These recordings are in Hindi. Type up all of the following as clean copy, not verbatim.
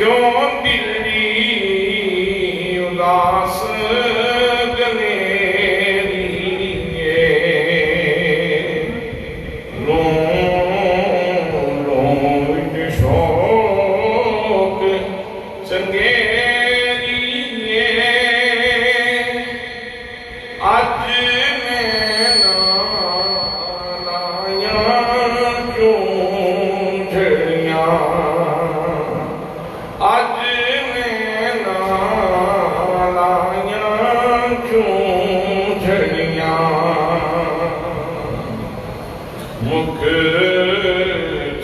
क्यों दिल्ली उदास गलेरिए लोग शौक चंगेरिए अज मैं नाया क्यों झड़िया आज मैं नालाया क्यों झड़िया मुख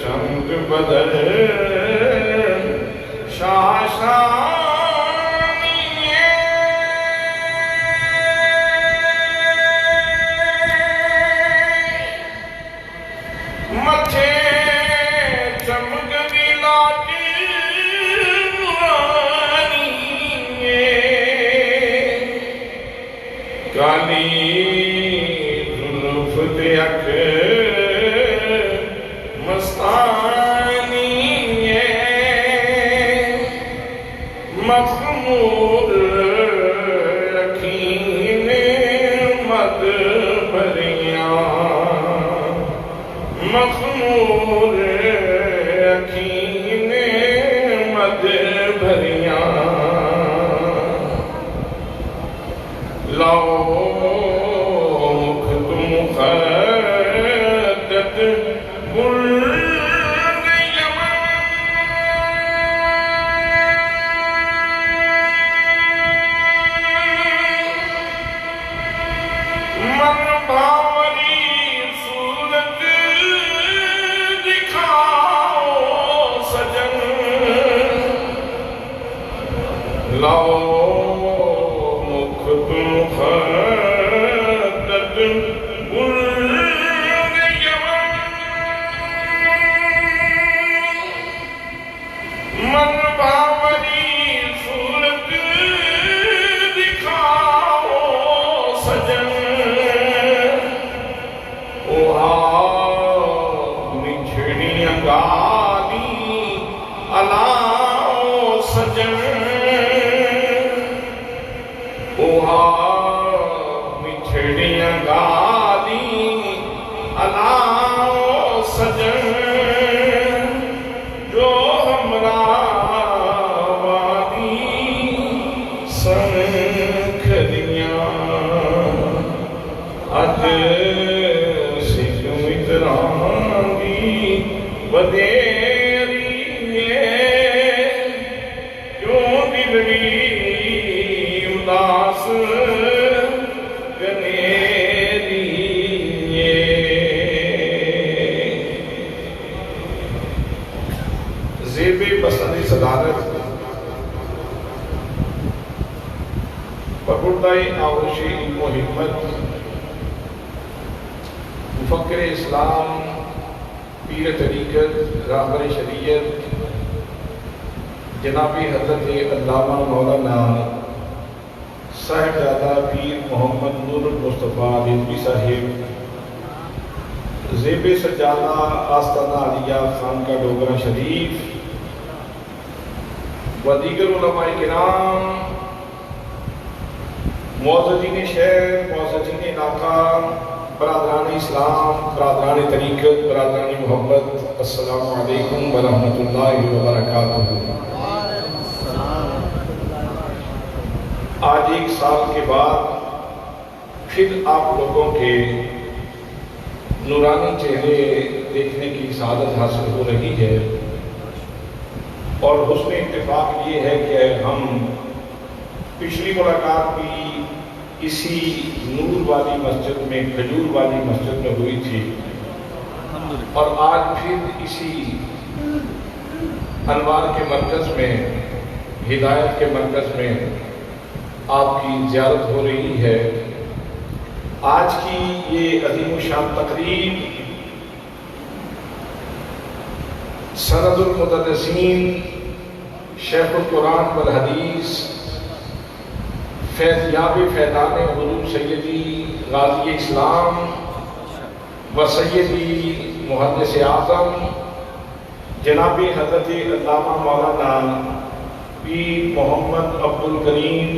चंद बदल शाशानिए मथे चमक लाटी काली जुल्फ दे अख मस्तानी मखमूर रखीन मद भरिया मखमूर रखीन मद भरिया लाओ मुख तुम खदत गुल मन भावरी सूरत दिखाओ सजन लाओ तुम खदत गुल यमन मन भावरी सूरत दिखाओ सजन ओ मिछड़ी गाली अलाओ सजन ओहा मिछड़ियां गाली अलाओ सजन वदेरी क्यों दिलवी उदास गनेरी। ज़ेबे पसंद सदारत पकुड़दाई आवशी इल्मो हिम्मत मुफक्किर इस्लाम पीर तरीक़त रहबर शरीयत जनाबी हज़रत अल्लामा मौलाना साहिबजादा पीर मोहम्मद नूरुल मुस्तफ़ा रिज़वी साहिब ज़ेबे सज्जादा आस्ताना आलिया खानका डोगरा शरीफ व दीगर उलमाए किराम मुअज़्ज़िज़ीन शहर मुअज़्ज़िज़ीन इलाका बरादरान इस्लाम बरादरान तरीक़त बरादरान मोहब्बत अस्सलामु अलैकुम व रहमतुल्लाहि व बरकातुहू। आज एक साल के बाद फिर आप लोगों के नूरानी चेहरे देखने की सादत हासिल हो रही है और हुस्न इत्तेफाक ये है कि हम पिछली मुलाकात भी इसी नूर वाली मस्जिद में खजूर वाली मस्जिद में हुई थी और आज फिर इसी अनवार के मरकज़ में हिदायत के मरकज़ में आपकी ज़ियारत हो रही है। आज की ये अज़ीम शान तकरीब सनदुल मुदर्रिसीन शेखुल कुरान वल हदीस फैज़याब फैज़ान हुज़ूर सैयदी गाज़ी इस्लाम व सैयदी मुहद्दिस आज़म जनाबी हज़रत अल्लामा मौलाना पीर मोहम्मद अब्दुल करीम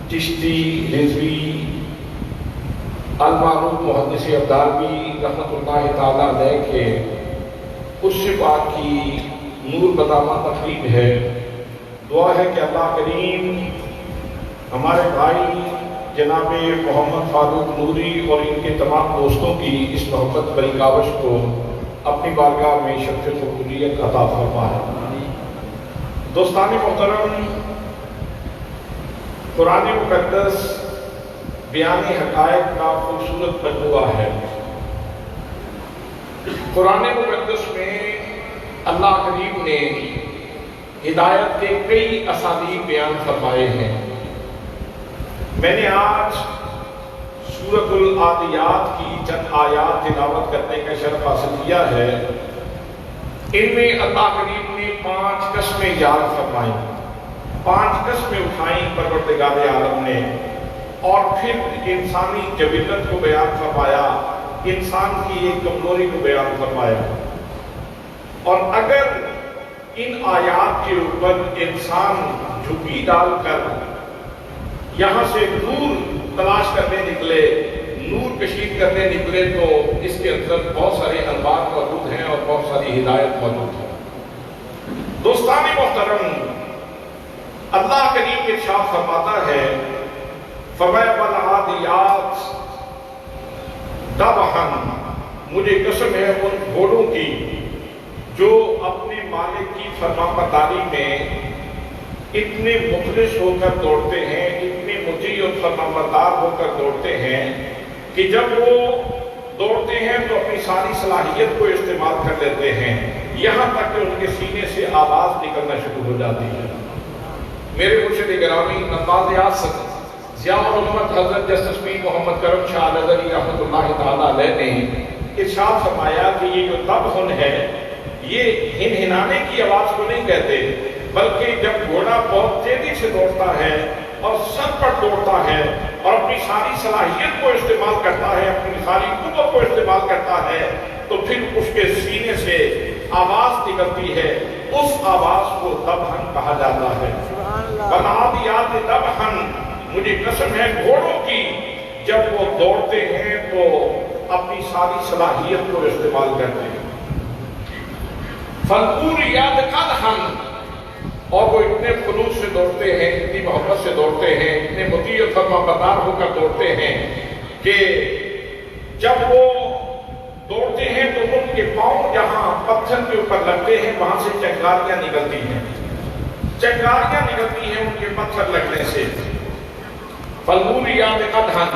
चिश्ती रिज़वी अल-मारूफ मुहद्दिस अब्दालवी रहमतुल्लाहि ताला अलैह के उससे पाक की नूर बदामा तकरीब है। दुआ है कि अल्लाह करीम हमारे भाई जनाबे मोहम्मद फारूक नूरी और इनके तमाम दोस्तों की इस मोहब्बत भरी कावश को अपनी बारगाह में शर्फ़ क़बूलियत अता फरमाए। दोस्तानी मोहतरम, कुरान मुक़द्दस बयान हक़ाइक़ का खूबसूरत मजमूआ है। कुरान मुक़द्दस में अल्लाह करीम ने हिदायत के कई असालीब बयान फरमाए हैं। मैंने आज सूरतुल आदियात की चंद आयात तिलावत करने का शरफ हासिल किया है। इनमें अल्लाह करीम ने 5 कस्में याद फरमाई, 5 कस्में उठाई परवरदिगार आलम ने और फिर इंसानी जबीलत को बयान फरमाया, इंसान की एक कमजोरी को बयान फरमाया। और अगर इन आयात के ऊपर इंसान झुकी डालकर यहाँ से नूर तलाश करने निकले, नूर कशीद करने निकले, तो इसके अंदर बहुत सारे अनवार मौजूद हैं और बहुत सारी हिदायत मौजूद है। दोस्तानी मोहतरम, अल्लाह करीम इरशाद फरमाता है, फरमाया वल आदियात दबहन, मुझे कसम है उन घोड़ों की जो अपने मालिक की फरमाबरदारी में इतने मुखलिस होकर दौड़ते हैं, इतने मुती और फरमाबरदार होकर दौड़ते हैं कि जब वो दौड़ते हैं तो अपनी सारी सलाहियत को इस्तेमाल कर लेते हैं, यहाँ तक कि उनके सीने से आवाज़ निकलना शुरू हो जाती है। मेरे मुर्शिद गिरामी नवाज़ ज़ियाउल उम्मत हज़रत जस्टिस मीर मोहम्मद करम शाह नज़री रहमतुल्लाहि ताला अलैह ने इरशाद फरमाया कि ये जो तबहुन है, ये हिनहिनाने की आवाज़ को नहीं कहते, बल्कि जब घोड़ा बहुत तेजी से दौड़ता है और सर पर दौड़ता है और अपनी सारी सलाहियत को इस्तेमाल करता है, अपनी सारी कुव्वत को इस्तेमाल करता है, तो फिर उसके सीने से आवाज निकलती है, उस आवाज को दबहन कहा जाता है। बनादियात दबहन, मुझे कसम है घोड़ों की, जब वो दौड़ते हैं तो अपनी सारी सलाहियत को इस्तेमाल करते हैं। फलपूरियात कदहन, और वो इतने खुलूस से दौड़ते हैं, इतनी मोहब्बत से दौड़ते हैं, इतने मुती और फरमाबरदार होकर दौड़ते हैं कि जब वो दौड़ते हैं तो उन इनके पांव जहां पत्थर के ऊपर लगते हैं वहां से चिंगारियां निकलती हैं, चिंगारियां निकलती हैं उनके पत्थर लगने से। फलमूलियात अदहन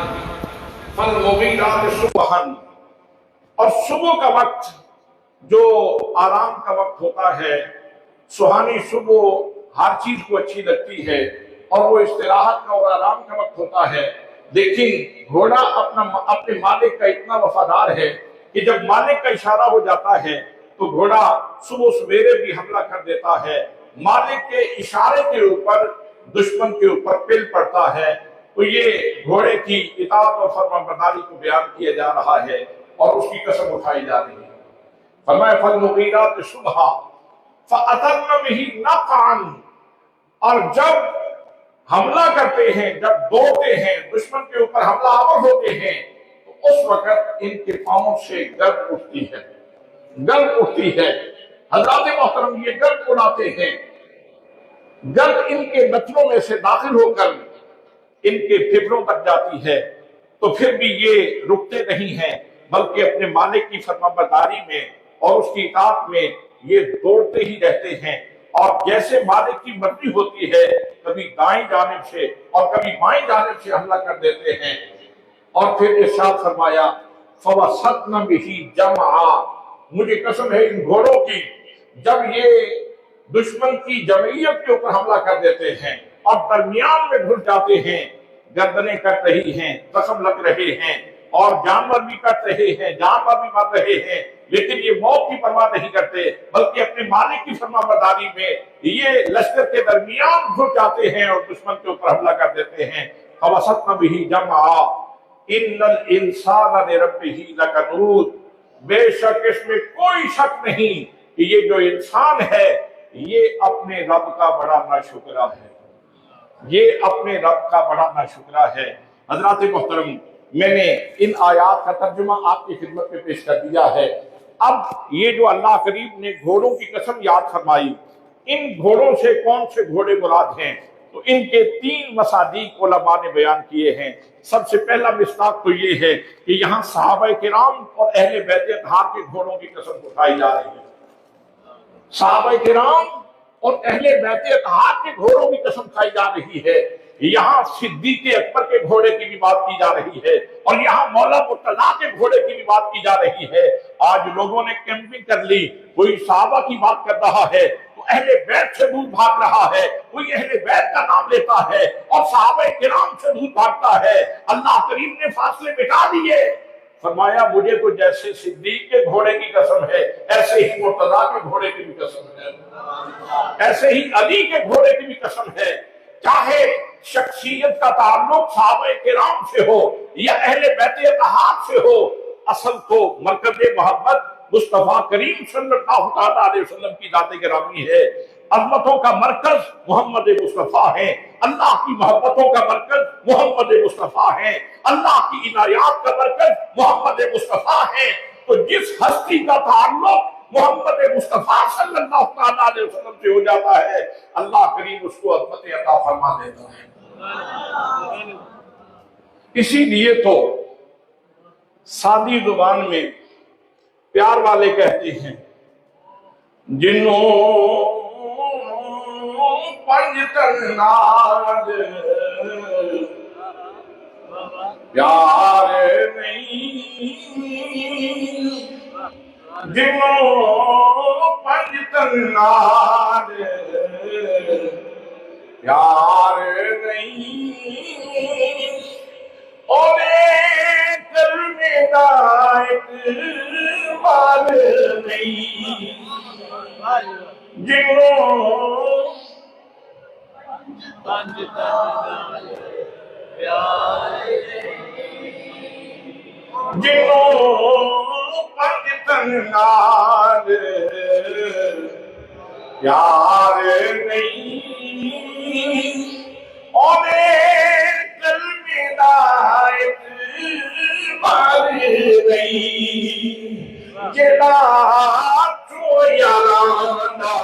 फलमुगीरात सुबहन, और सुबह का वक्त जो आराम का वक्त होता है, सुहानी सुबह हर चीज को अच्छी लगती है और वो इस्तिराहत का और आराम का वक्त होता है। लेकिन घोड़ा अपने मालिक का इतना वफादार है कि जब मालिक का इशारा हो जाता है तो घोड़ा सुबह सवेरे भी हमला कर देता है। मालिक के इशारे के ऊपर दुश्मन के ऊपर पिल पड़ता है। तो ये घोड़े की इताअत और फरमाबरदारी को बयान किया जा रहा है और उसकी कसम उठाई जा रही है। फरमाया फलमुगीरात सुबह फअतरन बिही नक़अन, और जब हमला करते हैं, जब दौड़ते हैं, दुश्मन के ऊपर हमला आवर होते हैं, तो उस वक्त इनके पांवों से गर्द उठती है, गर्द उठती है। हज़रात मोहतरम, ये गर्द उड़ाते हैं, गर्द इनके नथनों में से दाखिल होकर इनके फेफड़ों तक जाती है। तो फिर भी ये रुकते नहीं हैं, बल्कि अपने मालिक की फरमाबरदारी में और उसकी इताअत में ये दौड़ते ही रहते हैं। और जैसे मालिक की मर्जी होती है, कभी दाएं जानिब से और कभी बाएं जानिब से हमला कर देते हैं। और फिर इरशाद फरमाया फवसतन बिही जमआ, मुझे कसम है इन घोड़ों की, जब ये दुश्मन की जमईयत के ऊपर हमला कर देते हैं और दरमियान में घुस जाते हैं, गर्दनें कट रही हैं, जख्म लग रहे हैं और जानवर भी कट रहे हैं, जानवर भी मर रहे हैं, लेकिन ये मौत की परवाह नहीं करते, बल्कि अपने मालिक की फरमाबरदारी में ये लश्कर के दरमियान घुस जाते हैं और दुश्मन के ऊपर हमला कर देते हैं। फवसतन बिही जमआ इन्नल इंसान लिरब्बिही लकनूद, बेशक इसमें कोई शक नहीं कि ये जो इंसान है ये अपने रब का बड़ा नाशुक्रा है, ये अपने रब का बड़ा नाशुक्रा है। हज़रात मोहतरम, मैंने इन आयात का तर्जुमा आपकी खिदमत में पेश कर दिया है। अब ये जो अल्लाह करीम ने घोड़ों की कसम याद फरमाई, इन घोड़ों से कौन से घोड़े मुराद हैं, तो इनके 3 मसादीक उलमा ने बयान किए हैं। सबसे पहला मिस्ताक तो ये है कि यहाँ सहाबा किराम और अहले बैत अतहार के घोड़ों की कसम उठाई जा रही है। सहाबा किराम और अहले बैत अतहार के घोड़ों की कसम खाई जा रही है। यहाँ सिद्दीक़ अकबर के घोड़े की भी बात की जा रही है और यहाँ मौला मुर्तज़ा के घोड़े की भी बात की जा रही है। आज लोगों ने कैंपिंग कर ली, कोई सहाबा की बात कर रहा है तो अहले बैत से दूर भाग रहा है, कोई अहले बैत का नाम लेता है और सहाबा किराम से दूर भागता है। अल्लाह करीम ने फासले मिटा दिए। फरमाया मुझे तो जैसे सिद्दीक़ के घोड़े की कसम है, ऐसे ही मुर्तज़ा के घोड़े की भी कसम है, ऐसे ही अली के घोड़े की भी कसम है। चाहे शख्सियत का ताल्लुक सहाबा किराम से हो या अहले बैत अतहार से हो, असल तो मरकज़ मोहब्बत मुस्तफा करीम सल्लल्लाहु अलैहि वसल्लम की जात गिरामी है। अज़मतों का मरकज मोहम्मद मुस्तफा है, अल्लाह की मोहब्बतों का मरकज मोहम्मद मुस्तफा है, अल्लाह की इनायात का मरकज मोहम्मद मुस्तफा है। तो जिस हस्ती का ताल्लुक मोहम्मद मुस्तफा सल्लल्लाहु अलैहि वसल्लम से हो जाता है, अल्लाह करीम उसको अज़मत अता फरमा देता है। इसीलिए तो सादी जुबान में प्यार वाले कहते हैं, जिन्हों पंजतनाद प्यार नहीं, जिन्हों पंजतनाद प्यार नहीं, और कल में मार नहीं, जिन्हों पंजतनाद प्यार नहीं, और कल में मार नहीं, जिला तो याराना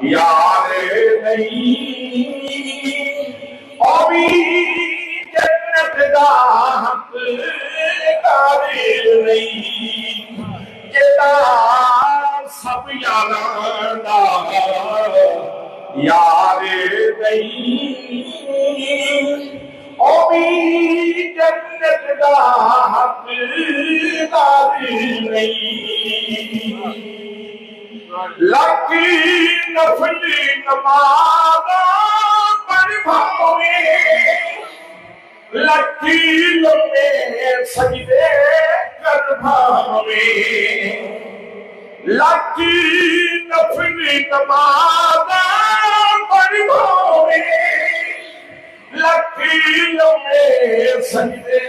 यार नहीं, अभी जन्नत दा हकदार नहीं, याराना यारे नहीं ओ भी जन्नत दा हकदार नहीं लकी नफली नमाज़ पढ़ भावे लकीरों में सजदे कर भावे लकी नफली नमाज़ पढ़ भावे लकीरों में सजदे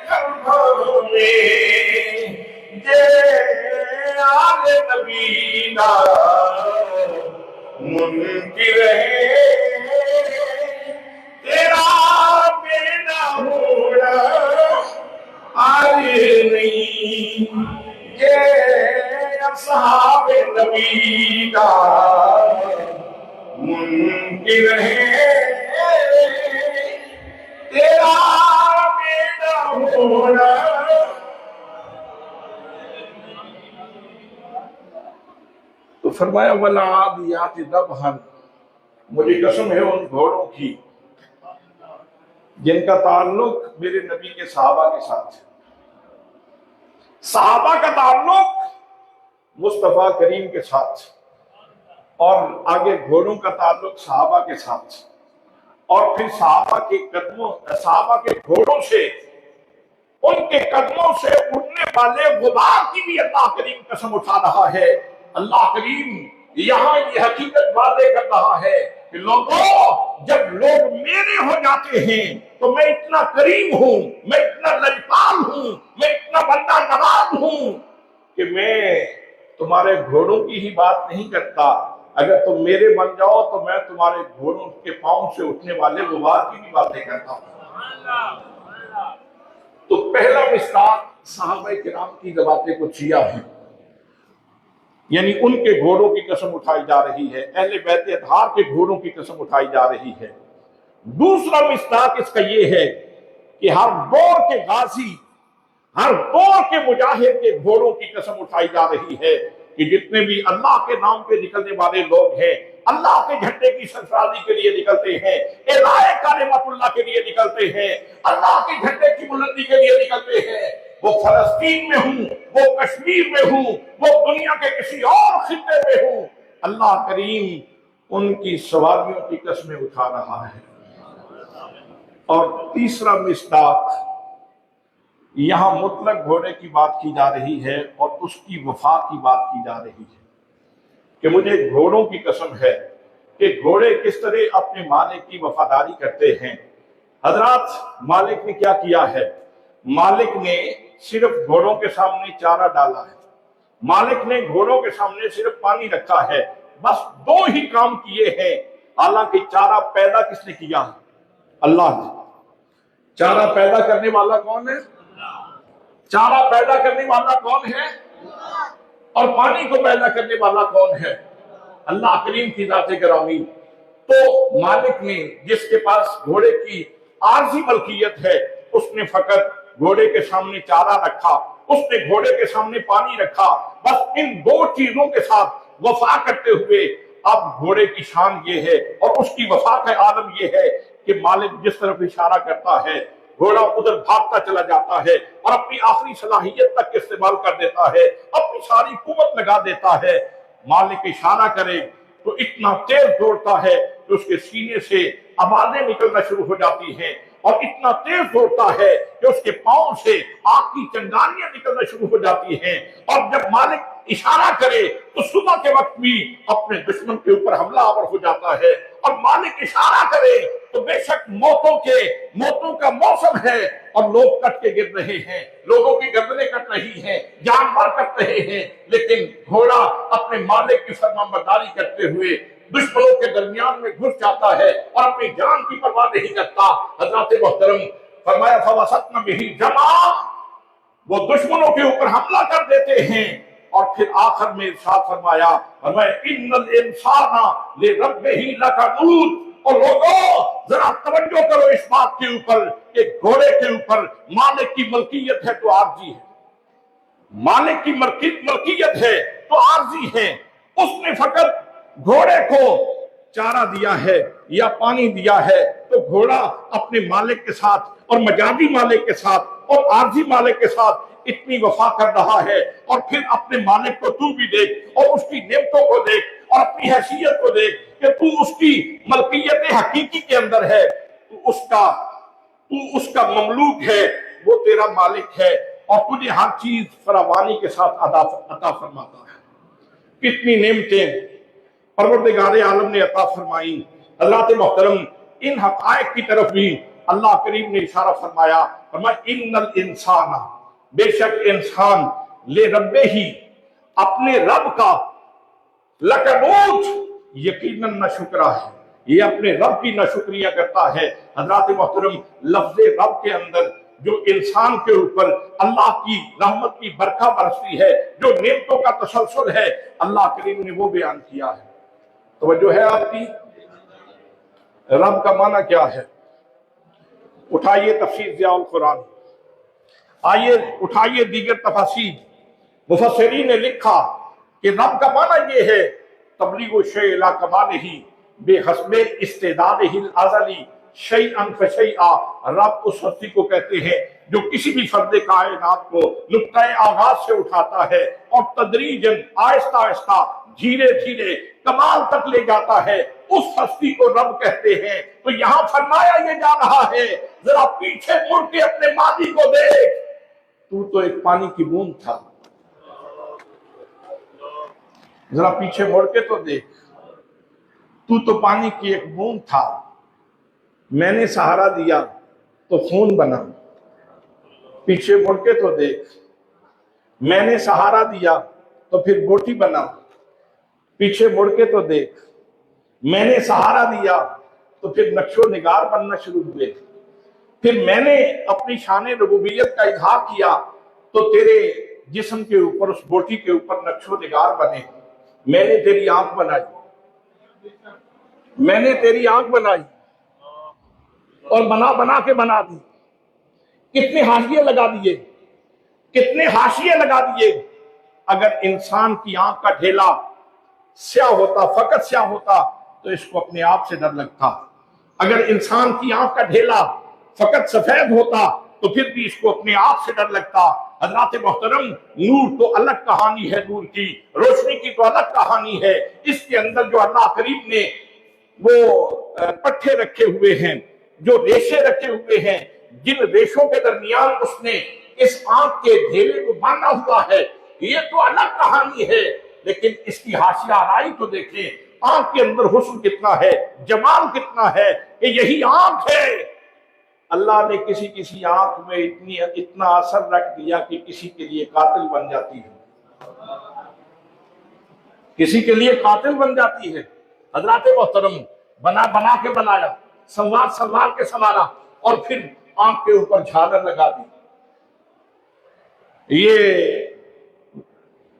कर भावे जे आले नबी ना मुनकिर है तेरा बेड़ा होना आगे नहीं ये असहाबे नबी का मुनकिर है तेरा बेड़ा होना। तो फरमाया वला आदियाति दबहन, मुझे कसम है उन घोड़ों की जिनका ताल्लुक मेरे नबी के सहाबा के साथ है। सहाबा का ताल्लुक मुस्तफा करीम के साथ और आगे घोड़ों का ताल्लुक सहाबा के साथ और फिर सहाबा के कदमों सहाबा के घोड़ों से उनके कदमों से उड़ने वाले गुबार की भी अल्लाह करीम कसम उठा रहा है। अल्लाह करीम यहाँ ये हकीकत वादे कर रहा है कि लोगों जब लोग मेरे हो जाते हैं तो मैं इतना करीम हूं, मैं इतना लजपाल हूं, मैं इतना बंदा नवाज हूं कि मैं तुम्हारे घोड़ों की ही बात नहीं करता। अगर तुम मेरे बन जाओ तो मैं तुम्हारे घोड़ों के पांव से उठने वाले गुबार की भी बातें करता हूं। तो पहला मिसदाक सहाबा किराम की जबाते को छिया है, यानी उनके घोड़ों की कसम उठाई जा रही है, अहले बैत अतहार के घोड़ों की कसम उठाई जा रही है। दूसरा मिसदाक इसका यह है कि हर दौर के गाजी, हर दौर के मुजाहिद के घोड़ों की कसम उठाई जा रही है कि जितने भी अल्लाह के नाम पे निकलने वाले लोग हैं, अल्लाह के झंडे की सरफराजी के लिए निकलते हैं, इलाए कालिमतुल्लाह के लिए निकलते हैं, अल्लाह के झंडे की बुलंदी के लिए निकलते हैं, वो फलस्तीन में हूं, वो कश्मीर में हूं, वो दुनिया के किसी और खित्ते में हूं, अल्लाह करीम उनकी सवारियों की कसमें उठा रहा है। और तीसरा मिसदाक, यहां मुतलक घोड़े की बात की जा रही है और उसकी वफा की बात की जा रही है कि मुझे घोड़ों की कसम है कि घोड़े किस तरह अपने मालिक की वफादारी करते हैं। हजरात, मालिक ने क्या किया है? मालिक ने सिर्फ घोड़ों के सामने चारा डाला है, मालिक ने घोड़ों के सामने सिर्फ पानी रखा है, बस दो ही काम किए हैं। हालांकि चारा पैदा किसने किया? अल्लाह ने। चारा पैदा करने वाला कौन है? चारा पैदा करने वाला कौन है? और पानी को पैदा करने वाला कौन है? अल्लाह करीम की जाते गिरामी। तो मालिक ने, जिसके पास घोड़े की आर्जी मलकियत है, उसने फकत घोड़े के सामने चारा रखा, उसने घोड़े के सामने पानी रखा, बस इन दो चीजों के साथ वफा करते हुए अब घोड़े की शान ये है और उसकी वफा का आलम ये है कि मालिक जिस तरफ इशारा करता है घोड़ा उधर भागता चला जाता है और अपनी आखिरी सलाहियत तक इस्तेमाल कर देता है, अपनी सारी कुव्वत लगा देता है। मालिक इशारा करे तो इतना तेज दौड़ता है कि उसके सीने से आवाजें निकलना शुरू हो जाती हैं और इतना तेज दौड़ता है कि उसके पांव से आग की चिंगारियां निकलना शुरू हो जाती हैं। और जब मालिक इशारा करे तो सुबह के वक्त भी अपने दुश्मन के ऊपर हमलावर हो जाता है। और मालिक इशारा करे तो बेशक मौतों का मौसम है और लोग कट के गिर रहे हैं, लोगों की गर्दनें कट रही हैं, जानवर कट रहे हैं, लेकिन घोड़ा अपने मालिक की फरमाबरदारी करते हुए दुश्मनों के दरमियान में घुस जाता है और अपनी जान की परवाह नहीं करता। हज़रत मोहतरम फरमाया फवसतना बिही जमा, वो दुश्मनों के ऊपर हमला कर देते हैं और फिर आखिर में इरशाद फरमाया इन्नल इंसाना लिरब्बिही लकनूद। और लोगों जरा तवज्जो करो इस बात के ऊपर कि घोड़े के ऊपर मालिक की मलकियत है तो आर्जी है, मालिक की मलकियत है तो आर्जी है। उसने फकत घोड़े को चारा दिया है या पानी दिया है, तो घोड़ा अपने मालिक के साथ और मजादी मालिक के साथ और आर्जी मालिक के साथ इतनी वफा कर रहा है। और फिर अपने मालिक को तू भी देख और उसकी नेमतों को देख और अपनी हैसियत को देख कि तू उसकी मलकियत हकीकी के अंदर है, तू उसका ममलूक है, वो तेरा मालिक है और तुझे हर चीज फरावानी के साथ अता फरमाता है। कितनी नेमतें परवरदिगार आलम ने अता फरमाई। हज़रात मोहतरम, इन हक़ाइक़ की तरफ भी अल्लाह करीम ने इशारा फरमाया, इन्नल इंसाना, बेशक इंसान ले रब्बे ही, अपने रब का लकनूत, यकीनन नाशुक्रा है, ये अपने रब की नाशुक्रिया करता है। हज़रात मोहतरम, लफ्ज़ रब के अंदर जो इंसान के ऊपर अल्लाह की रहमत की बरखा बरसती है, जो नेमतों का तसलसल है, अल्लाह करीम ने वो बयान किया है। तवज्जो है आपकी? रब का माना क्या है? उठाइए तफसीर ज़ियाउल कुरान, आइए उठाइए दीगर तफासीर। मुफस्सिरीन ने लिखा कि रब का माना ये है, तबलीगु शै इला कमालिही बेहस्बे इस्तेदादिहिल अज़ली शैअन फशैआ। रब उस हस्ती को कहते हैं जो किसी भी फर्द कायनात को नुक्ताए आगाज से उठाता है और तदरीजन आहिस्ता आहिस्ता धीरे धीरे कमाल तक ले जाता है, उस हस्ती को रब कहते हैं। तो यहां फरमाया ये जा रहा है, जरा पीछे मुड़ के अपने मादी को देख, तू तो एक पानी की बूंद था, जरा पीछे मुड़ के तो देख, तू तो पानी की एक बूंद था, मैंने सहारा दिया तो खून बना। पीछे मुड़ के तो देख, मैंने सहारा दिया तो फिर बोटी बना। पीछे मुड़ के तो देख, मैंने सहारा दिया तो फिर नक्शो निगार बनना शुरू हुए। फिर मैंने अपनी शान रुबूबियत का इजहार किया तो तेरे जिस्म के ऊपर, उस बोटी के ऊपर नक्शो निगार बने। मैंने तेरी आंख बनाई, मैंने तेरी आंख बनाई और बना के बना दी। कितने हाशिए लगा दिए, कितने हाशिए लगा दिए। अगर इंसान की आंख का ढेला स्याह होता, फकत स्याह होता, तो इसको अपने आप से डर लगता। अगर इंसान की आंख का ढेला फकत सफेद होता तो फिर भी इसको अपने आप से डर लगता। हज़रात मोहतरम, नूर तो अलग कहानी है, नूर की रोशनी की तो अलग कहानी है। इसके अंदर जो अल्लाह करीम ने वो पट्टे रखे हुए हैं, जो रेशे रखे हुए हैं, जिन रेशों के दरमियान उसने इस आंख के ढेले को बांधा हुआ है, ये तो अलग कहानी है। लेकिन इसकी हाशिया आराई तो देखें, आंख के अंदर हुस्न कितना है, जमाल कितना है, कि यही आंख है। अल्लाह ने किसी किसी आंख में इतना असर रख दिया कि किसी के लिए कातिल बन जाती है, किसी के लिए कातिल बन जाती है। हज़रात मोहतरम, बना के बनाया, संवार के संवारा और फिर आंख के ऊपर झालर लगा दी, ये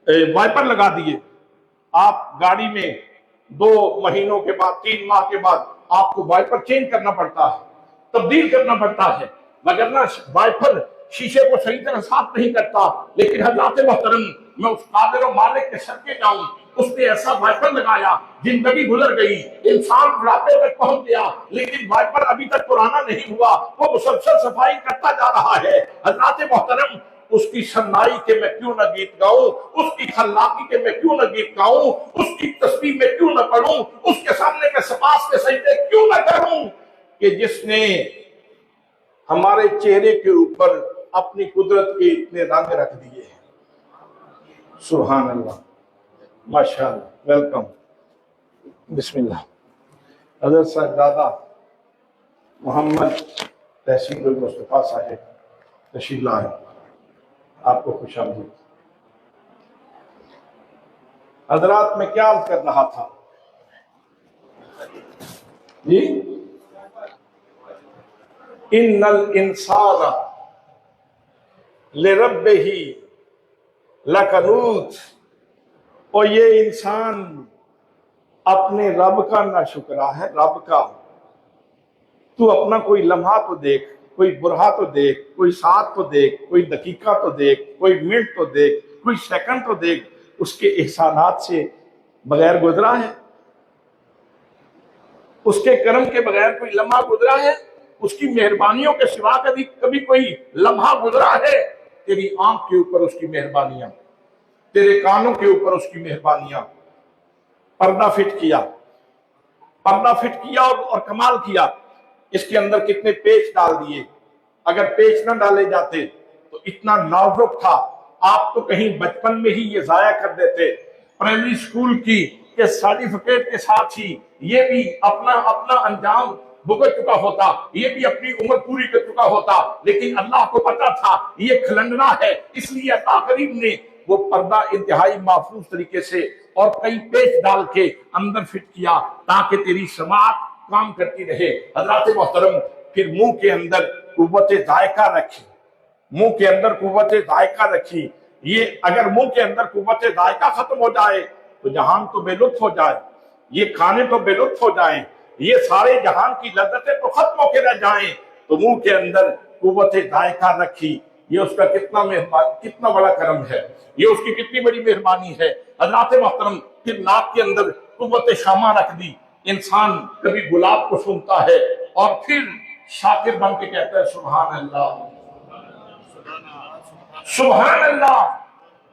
वाइपर लगा दिए। आप गाड़ी में 2 महीनों के बाद, 3 माह के बाद आपको वाइपर चेंज करना पड़ता है, तब्दील करना पड़ता है, वगरना वाइपर शीशे को सही तरह साफ नहीं करता। लेकिन हज़रात मोहतरम, मैं उस कादिर और मालिक के सदके जाऊं, उसने ऐसा वाइपर लगाया, जिंदगी गुजर गई, इंसान बुढ़ापे तक पहुंच गया, लेकिन वाइपर अभी तक पुराना नहीं हुआ, वो मुसलसल सफाई करता जा रहा है। हज़रात मोहतरम, उसकी सन्नाई के मैं क्यों न गीत गाऊं, उसकी खल्लाकी के मैं क्यों न गीत गाऊं, उसकी तस्बीह में क्यों न पढ़ूं, उसके सामने मैं सपास के सजदे क्यों न करूं, कि जिसने हमारे चेहरे के ऊपर अपनी कुदरत के इतने रंग रख दिए हैं। सुभान अल्लाह, माशाअल्लाह, वेलकम, बिस्मिल्लाह। हज़रत साहबजादा मोहम्मद तहसीन मुस्तफ़ा साहब तशरीफ लाए, आपको खुशामदीद। हजरात, में क्या अर्ज कर रहा था जी? इन्नल इंसाना लिरब्बिही लकनूत, और ये इंसान अपने रब का नाशुक्रा है। रब का, तू अपना कोई लम्हा तो देख, कोई बुरहा तो देख, कोई साथ तो देख, कोई दकीका तो देख, कोई मिनट तो देख, कोई सेकंड तो देख। उसके एहसानात से बगैर गुजरा है? उसके करम के बगैर कोई लम्हा गुजरा है? उसकी मेहरबानियों के सिवा कभी कभी कोई लम्हा गुजरा है? तेरी आंख के ऊपर उसकी मेहरबानियां, तेरे कानों के ऊपर उसकी मेहरबानियां। पर्दा फिट किया, पर्दा फिट किया और कमाल किया। इसके अंदर कितने पेच डाल दिए। अगर पेच न डाले जाते तो इतना नाजुक था, आप तो कहीं बचपन में ही ये जाया कर देते। प्राइमरी स्कूल की के सर्टिफिकेट के साथ ही ये भी अपना अपना अंजाम भुगत चुका होता, ये भी अपनी उम्र पूरी कर चुका होता। लेकिन अल्लाह को पता था ये खलंडना है, इसलिए अल्लाह करीम ने वो पर्दा इंतहाई महफूज तरीके से और कई पेच डाल के अंदर फिट किया ताकि तेरी समात काम करती रहे। हजरात मोहतरम, फिर मुंह के अंदर कुव्वत जायका रखी, मुंह के अंदर कुव्वत जायका रखी। ये अगर मुंह के अंदर कुव्वत जायका खत्म हो जाए तो जहान तो बेलुत्फ हो जाए, ये खाने तो बेलुत्फ हो जाए, ये सारे जहान की लज्जतें तो खत्म होकर रह जाएं, तो मुंह के अंदर कुव्वत जायका रखी। ये उसका कितना मेहरबान, कितना बड़ा करम है, ये उसकी कितनी बड़ी मेहरबानी है। हज़रात मोहतरम, फिर नाक के अंदर कुव्वत शामा रख दी। इंसान कभी गुलाब को सुनता है और फिर शाकिर बन के कहता है सुभान अल्लाह, सुभान अल्लाह।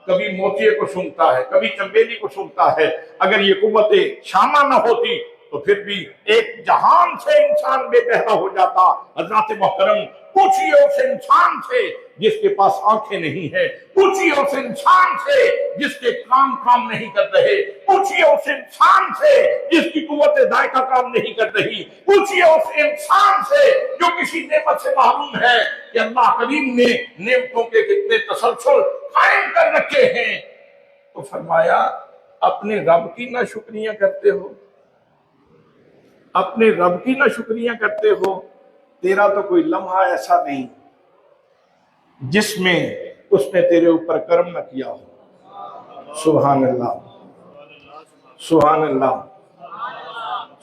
कभी मोतिये को सुनता है, कभी चंबेली को सुनता है। अगर ये कुव्वत शामा न होती तो फिर भी एक जहान से इंसान बेबहरा हो जाता। हज़रात मोहतरम, पूछिए उस इंसान से जिसके पास आंखें नहीं है, पूछिए उस इंसान से जिसके कान काम नहीं कर रहे, पूछिए उस इंसान से जिसकी कुव्वत जायका काम नहीं कर रही, पूछिए उस इंसान से जो किसी नेमत से महरूम है कि अल्लाह करीम ने नेमतों के कितने तसलसल कायम कर रखे हैं। तो फरमाया अपने रब की ना शुक्रिया करते हो, अपने रब की ना शुक्रिया करते हो। तेरा तो कोई लम्हा ऐसा नहीं जिसमें उसने तेरे ऊपर कर्म न किया हो। सुभान अल्लाह, सुभान अल्लाह,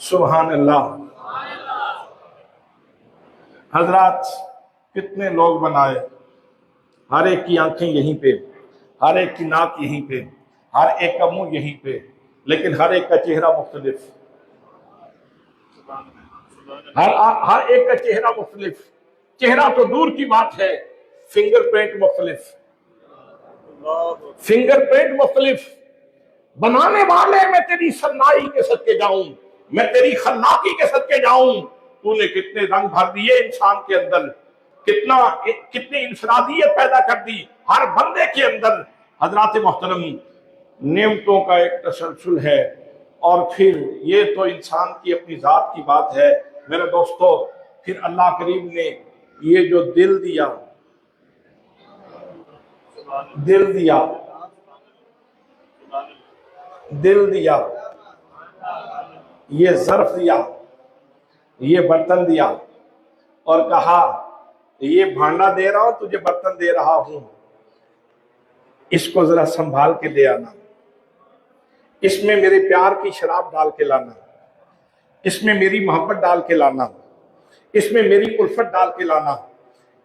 सुभान अल्लाह। हजरात, कितने लोग बनाए, हर एक की आंखें यहीं पे, हर एक की नाक यहीं पे, हर एक का मुंह यहीं पे, लेकिन हर एक का चेहरा मुख्तलिफ, हर एक का चेहरा मुख्तलिफ। चेहरा तो दूर की बात है, फिंगरप्रिंट मुख्तलिफ, फिंगरप्रिंट मुख्तलिफ। बनाने वाले मैं तेरी सन्नाई के सदके जाऊं, मैं तेरी खन्नाकी के सदके जाऊं। तूने कितने रंग भर दिए इंसान के अंदर, कितनी इंफरादियत पैदा कर दी हर बंदे के अंदर। हजरात मोहतरम, नेमतों का एक तसलसल है और फिर ये तो इंसान की अपनी जात की बात है। मेरे दोस्तों, फिर अल्लाह करीम ने ये जो दिल दिया, दिल दिया, दिल दिया, ये ज़र्फ दिया, ये बर्तन दिया और कहा ये भांडा दे रहा हूं तुझे, बर्तन दे रहा हूं, इसको जरा संभाल के ले आना, इसमें मेरे प्यार की शराब डाल के लाना, इसमें मेरी मोहब्बत डाल के लाना, इसमें मेरी उल्फत डाल के लाना,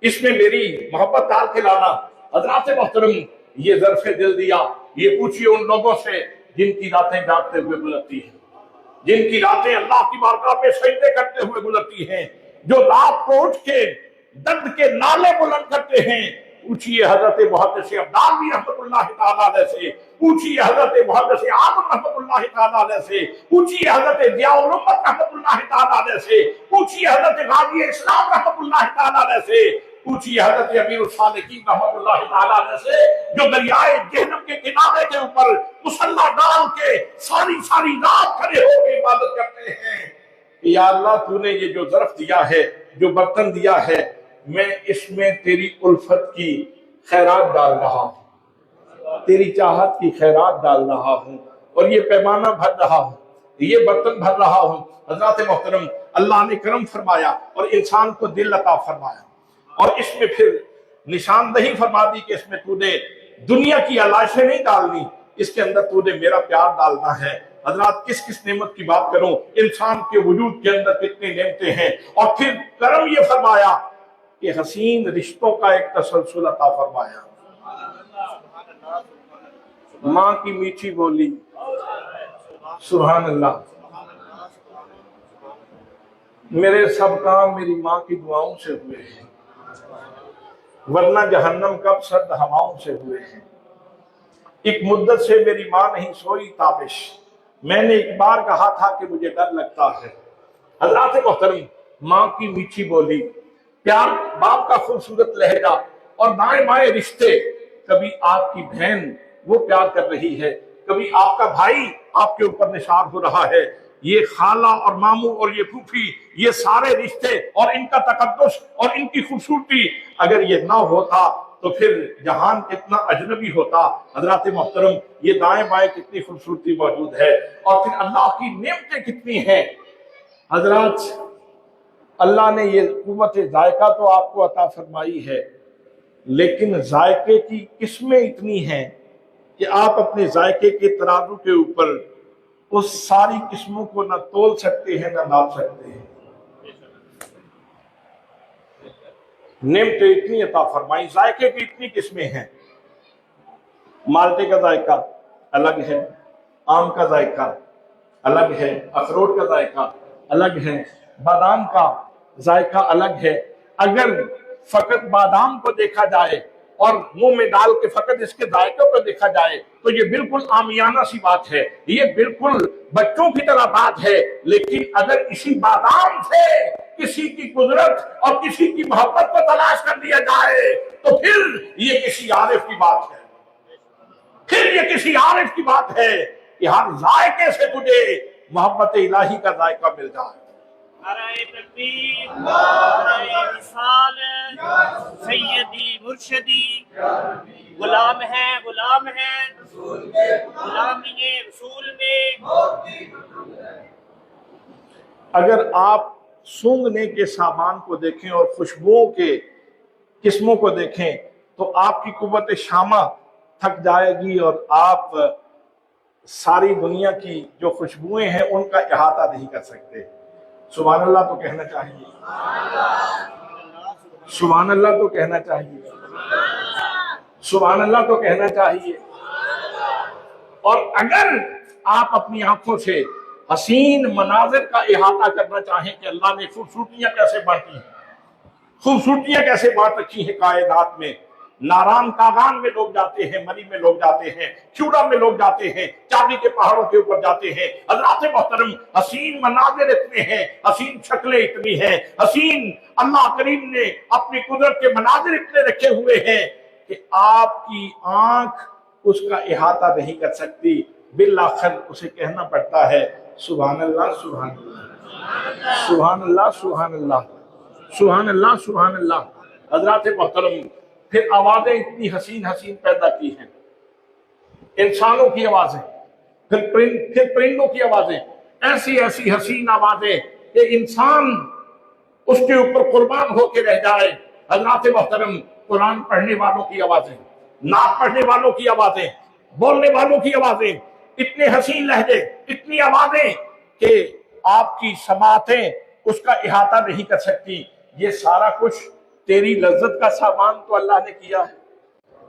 इसमें मेरी मोहब्बत डाल के लाना। हज़रात मोहतरम, ये ज़र्फ़े दिल दिया। ये पूछिए उन लोगों से जिनकी रातें जागते हुए गुजरती हैं, जिनकी रातें अल्लाह की बारगाह में सजदे करते हुए गुजरती हैं, जो रात को उठ के दर्द के नाले बुलंद करते हैं। पूछिए हजरत मुहद्दिस अब्दाली रहमतुल्लाह तआला अलैह से, पूछिए हजरत मुहद्दिस आमर रहमतुल्लाह तआला अलैह से, पूछिए हजरत ज़ियाउल उम्मत रहमतुल्लाह तआला अलैह से, पूछिए हजरत गाज़ी इस्लाम रहमतुल्लाह तआला अलैह से, पूछिए हजरत अमीरुल सालिकीन रहमतुल्लाह तआला अलैह से, जो दरियाए जहन्नम के किनारे के ऊपर मुसल्ला डाल के सारी सारी रात खड़े होकर इबादत करते हैं। या अल्लाह, तूने ये जो ज़र्फ दिया है, जो बर्तन दिया है, मैं इसमें तेरी उल्फत की खैरात डाल रहा हूं, तेरी चाहत की खैरात डाल रहा हूं, और ये पैमाना भर रहा हूं, ये बर्तन भर रहा हूं। हज़रात मोहतरम, अल्लाह ने करम फरमाया और इंसान को दिल अता फरमाया और इसमें फिर निशानदही फरमा दी कि इसमें तूने दुनिया की आलाइशें नहीं डालनी, इसके अंदर तूने मेरा प्यार डालना है। हजरात, किस किस नेमत की बात करूं, इंसान के वजूद के अंदर कितनी नेमतें हैं। और फिर करम ये फरमाया कि हसीन रिश्तों का एक तसलसल अता फरमाया। माँ की मीठी बोली, सुभान अल्लाह। मेरे सब काम मेरी माँ की दुआओं से हुए हैं, वरना जहन्नम कब सर्द हवाओं से हुए हैं। एक मुद्दत से मेरी माँ नहीं सोई ताबिश, मैंने एक बार कहा था कि मुझे डर लगता है। हज़रात मोहतरम, माँ की मीठी बोली, प्यार, बाप का खूबसूरत लहजा और दाएं बाएं रिश्ते। कभी आपकी बहन वो प्यार कर रही है, कभी आपका भाई आपके ऊपर निशार हो रहा है। ये खाला और मामू और ये फूफी, ये सारे रिश्ते और इनका तकद्दुस और इनकी खूबसूरती, अगर ये ना होता तो फिर जहान कितना अजनबी होता। हज़रात मोहतरम, ये दाएं बाएं कितनी खूबसूरती मौजूद है और फिर अल्लाह की नेमतें कितनी हैं। हजरात, अल्लाह ने ये कुव्वत जायका तो आपको अता फरमाई है, लेकिन जायके की किस्में इतनी हैं कि आप अपने जायके के तराजू के ऊपर उस सारी किस्मों को न तोल सकते हैं न नाप सकते हैं। नेमतें इतनी अता फरमाई, जायके की इतनी किस्में हैं। माल्टे का जायका अलग है, आम का जायका अलग है, अखरोट का जायका अलग है, बादाम का जायका अलग है। अगर फकत बादाम को देखा जाए और मुंह में डाल के फकत इसके जायके को देखा जाए तो ये बिल्कुल आमियाना सी बात है, ये बिल्कुल बच्चों की तरह बात है। लेकिन अगर इसी बादाम से किसी की कुदरत और किसी की मोहब्बत को तलाश कर दिया जाए तो फिर ये किसी आरिफ की बात है, फिर ये किसी आरिफ की बात है कि हर जायके से तुझे मोहब्बत इलाही का जायका मिल जाए। सैयदी मुर्शदी, गुलाम है गुलाम है, गुलामी रसूल में। अगर आप सूंघने के सामान को देखें और खुशबुओं के किस्मों को देखें तो आपकी कुव्वत शामा थक जाएगी और आप सारी दुनिया की जो खुशबुएं हैं उनका इहाता नहीं कर सकते। सुभान अल्लाह तो कहना चाहिए, सुभान अल्लाह तो कहना चाहिए, सुभान अल्लाह तो कहना चाहिए। और अगर आप अपनी आंखों से हसीन मनाजिर का इहाता करना चाहें कि अल्लाह ने खूबसूरतियां कैसे बांटी हैं, खूबसूरतियां कैसे बांट रखी है कायनात में। नारायण कागान में लोग जाते हैं, मरी में लोग जाते हैं, चूड़ा में लोग जाते हैं, चांदी के पहाड़ों के ऊपर जाते हैं। हज़रात मोहतरम, हसीन मनाजिर इतने हैं, हसीन शक्लें इतनी हैं, हसीन अल्लाह करीम ने अपनी कुदरत के मनाजिर इतने रखे हुए हैं कि आपकी आंख उसका इहाता नहीं कर सकती। बिलाखिर उसे कहना पड़ता है सुभान अल्लाह, सुभान अल्लाह, सुभान अल्लाह, सुभान अल्लाह, सुभान अल्लाह, सुभान अल्लाह। हज़रात मोहतरम, फिर आवाजें इतनी हसीन हसीन पैदा की हैं, इंसानों की आवाजें, फिर परिंदों की आवाजें, ऐसी ऐसी हसीन आवाजें कि इंसान उसके ऊपर कुर्बान होकर रह जाए। हज़रात मोहतरम, कुरान पढ़ने वालों की आवाजें, नात पढ़ने वालों की आवाजें, बोलने वालों की आवाजें, इतने हसीन लहजे, इतनी आवाजें कि आपकी समातें उसका इहाता नहीं कर सकती। ये सारा कुछ तेरी लज्जत का सामान तो अल्लाह ने किया है,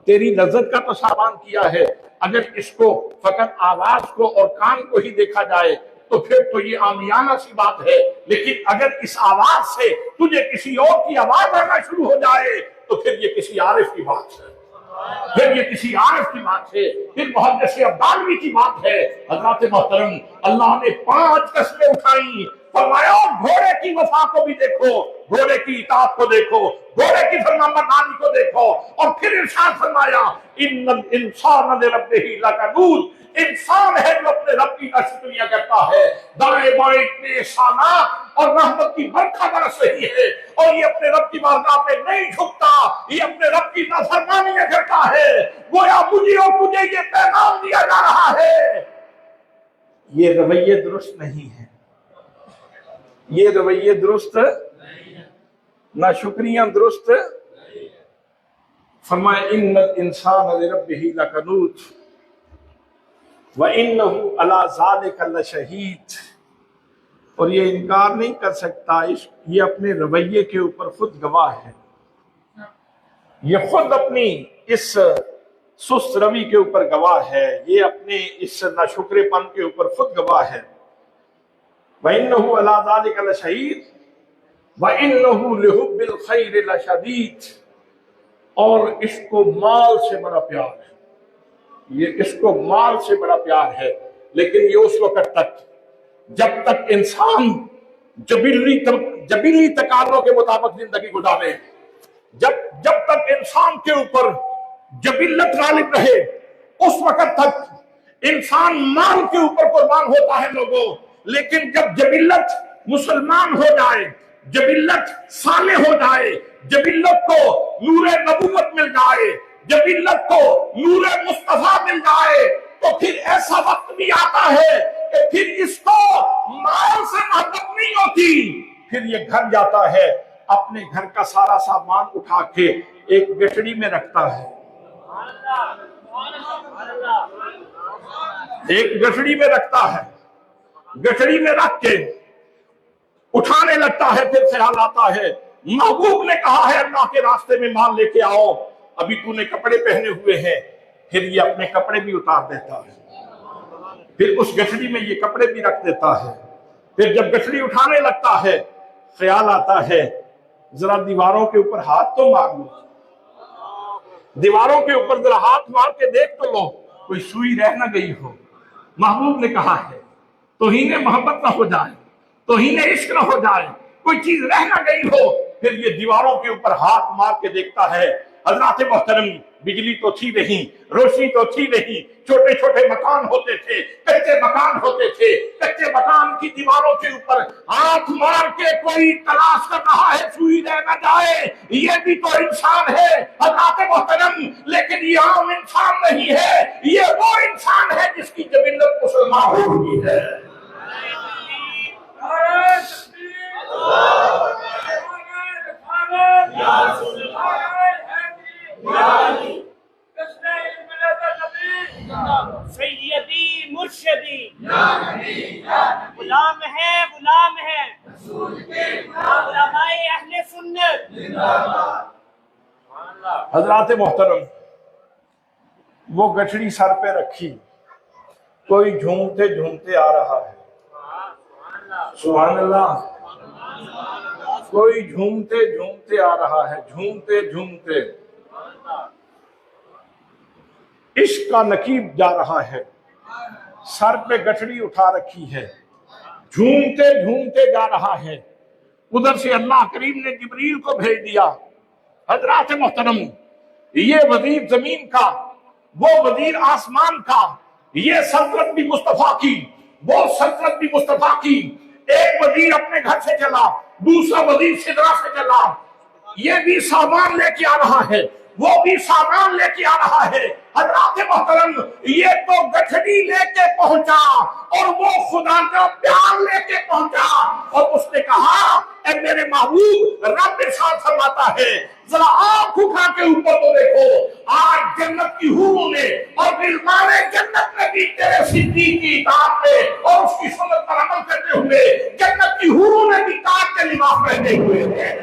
तेरी लज्जत का तो सामान किया है। अगर इसको फकत आवाज को और कान को ही देखा जाए तो फिर तो ये आमियाना सी बात है। लेकिन अगर इस आवाज से तुझे किसी और की आवाज आना शुरू हो जाए तो फिर ये किसी आरिफ की बात है, फिर ये किसी आरिफ की बात है, फिर मुहद्दिस अब्दालवी की बात है। हज़रात मोहतरम, अल्लाह ने 5 कसमें उठाई, फरमाया घोड़े की वफा को भी देखो, घोड़े की इताअत को देखो, घोड़े की फरमाबरदारी को देखो, और फिर इरशाद फरमाया इन्नल इंसान लिरब्बिही लकनूद, इंसान है जो अपने रब की शुक्रिया करता है। दाएं बाएं इतने एहसाना और रहमत की बरखा बरस रही है और ये अपने रब की बारगाह में नहीं झुकता, ये अपने रब की नाफरमानियां करता है। गोया मुझे और तुझे ये पैगाम दिया जा रहा है, ये रवैये दुरुस्त नहीं है, ये रवैये दुरुस्त ना शुक्रिया दुरुस्त। फरमाया इन्नल इंसान लिरब्बिही लकनूद व इन्नहु अला ज़ालिका लशहीद, और ये इनकार नहीं कर सकता, ये अपने रवैये के ऊपर खुद गवाह है, ये खुद अपनी इस सुस्त रवि के ऊपर गवाह है, ये अपने इस नाशुक्रेपन के ऊपर खुद गवाह है। वइन्नहु अला ज़ालिका लशहीद वइन्नहु लिहुब्बिल खैरि लशदीद। और इसको माल से बड़ा प्यार है, ये इसको माल से बड़ा प्यार है, लेकिन ये उस वक्त तक जब तक इंसान जबीली तकाज़ों के मुताबिक जिंदगी गुजारे, जब तक इंसान के ऊपर जबिल्लत गालिब रहे, उस वक्त तक इंसान माल के ऊपर कुर्बान होता है लोगों। लेकिन जब जबिल्लत मुसलमान हो जाए, जबिल्लत साले हो जाए, जबिल्लत को नूरे नबूवत मिल जाए, जबिल्लत को नूरे मुस्तफा मिल जाए, तो फिर ऐसा वक्त भी आता है कि फिर इसको माल से मोहब्बत नहीं होती। फिर ये घर जाता है, अपने घर का सारा सामान उठा के एक गठड़ी में रखता है, एक गठड़ी में रखता है, गठड़ी में रख के उठाने लगता है। फिर ख्याल आता है, महबूब ने कहा है अल्लाह के रास्ते में माल लेके आओ, अभी तूने कपड़े पहने हुए हैं। फिर ये अपने कपड़े भी उतार देता है, फिर उस गठड़ी में ये कपड़े भी रख देता है। फिर जब गठड़ी उठाने लगता है, ख्याल आता है जरा दीवारों के ऊपर हाथ तो मार लो, दीवारों के ऊपर जरा हाथ मार के देख तो लो, कोई सुई रह ना गई हो। महबूब ने कहा है तौहीन मोहब्बत ना हो जाए, तौहीन इश्क ना हो जाए, कोई चीज रह ना गई हो। फिर ये दीवारों के ऊपर हाथ मार के देखता है, हज़रात मोहतरम बिजली तो थी नहीं, रोशनी तो थी नहीं, छोटे छोटे मकान होते थे, कच्चे मकान होते थे। कच्चे मकान की दीवारों के ऊपर हाथ मार के कोई तलाश कर रहा है सुई रह न जाए, ये भी तो इंसान है हज़रात मोहतरम। लेकिन ये आम इंसान नहीं है, ये वो इंसान है जिसकी जबिल्लत मुसलमान हो गई है। सैयदी मुर्शदी गुलाम है, गुलाम है उलमाए अहले सुन्नत। हज़रात मोहतरम, वो गठड़ी सर पे रखी, कोई झूमते झूमते आ रहा है, सुभान अल्लाह, कोई झूमते झूमते आ रहा है, झूमते झूमते इश्क का नकीब जा रहा है, सर पे गठड़ी उठा रखी है, झूमते झूमते जा रहा है। उधर से अल्लाह करीम ने जिब्रील को भेज दिया। हज़रात मोहतरम, ये वजीर जमीन का, वो वजीर आसमान का, ये सल्तनत भी मुस्तफा की, वो सल्तनत भी मुस्तफा की। एक वजीर अपने घर से चला, दूसरा वजीर सिदरा से चला, ये भी सामान लेके आ रहा है, वो भी सामान लेके आ रहा है। हज़रात मोहतरम, ये तो गठड़ी लेके पहुंचा और वो खुदा का प्यार लेके पहुंचा। और उसने कहा ए मेरे महबूब, रब इरशाद फरमाता है जरा आंख उठा के ऊपर तो देखो, आज जन्नत की हूरों ने और बिलमाने जन्नत ने भी तेरे सिद्दीक की इताअत पे और उसकी सुन्नत पर अमल करते हुए जन्नत की हूरों ने भी ताज के लिबास पहने हुए हैं।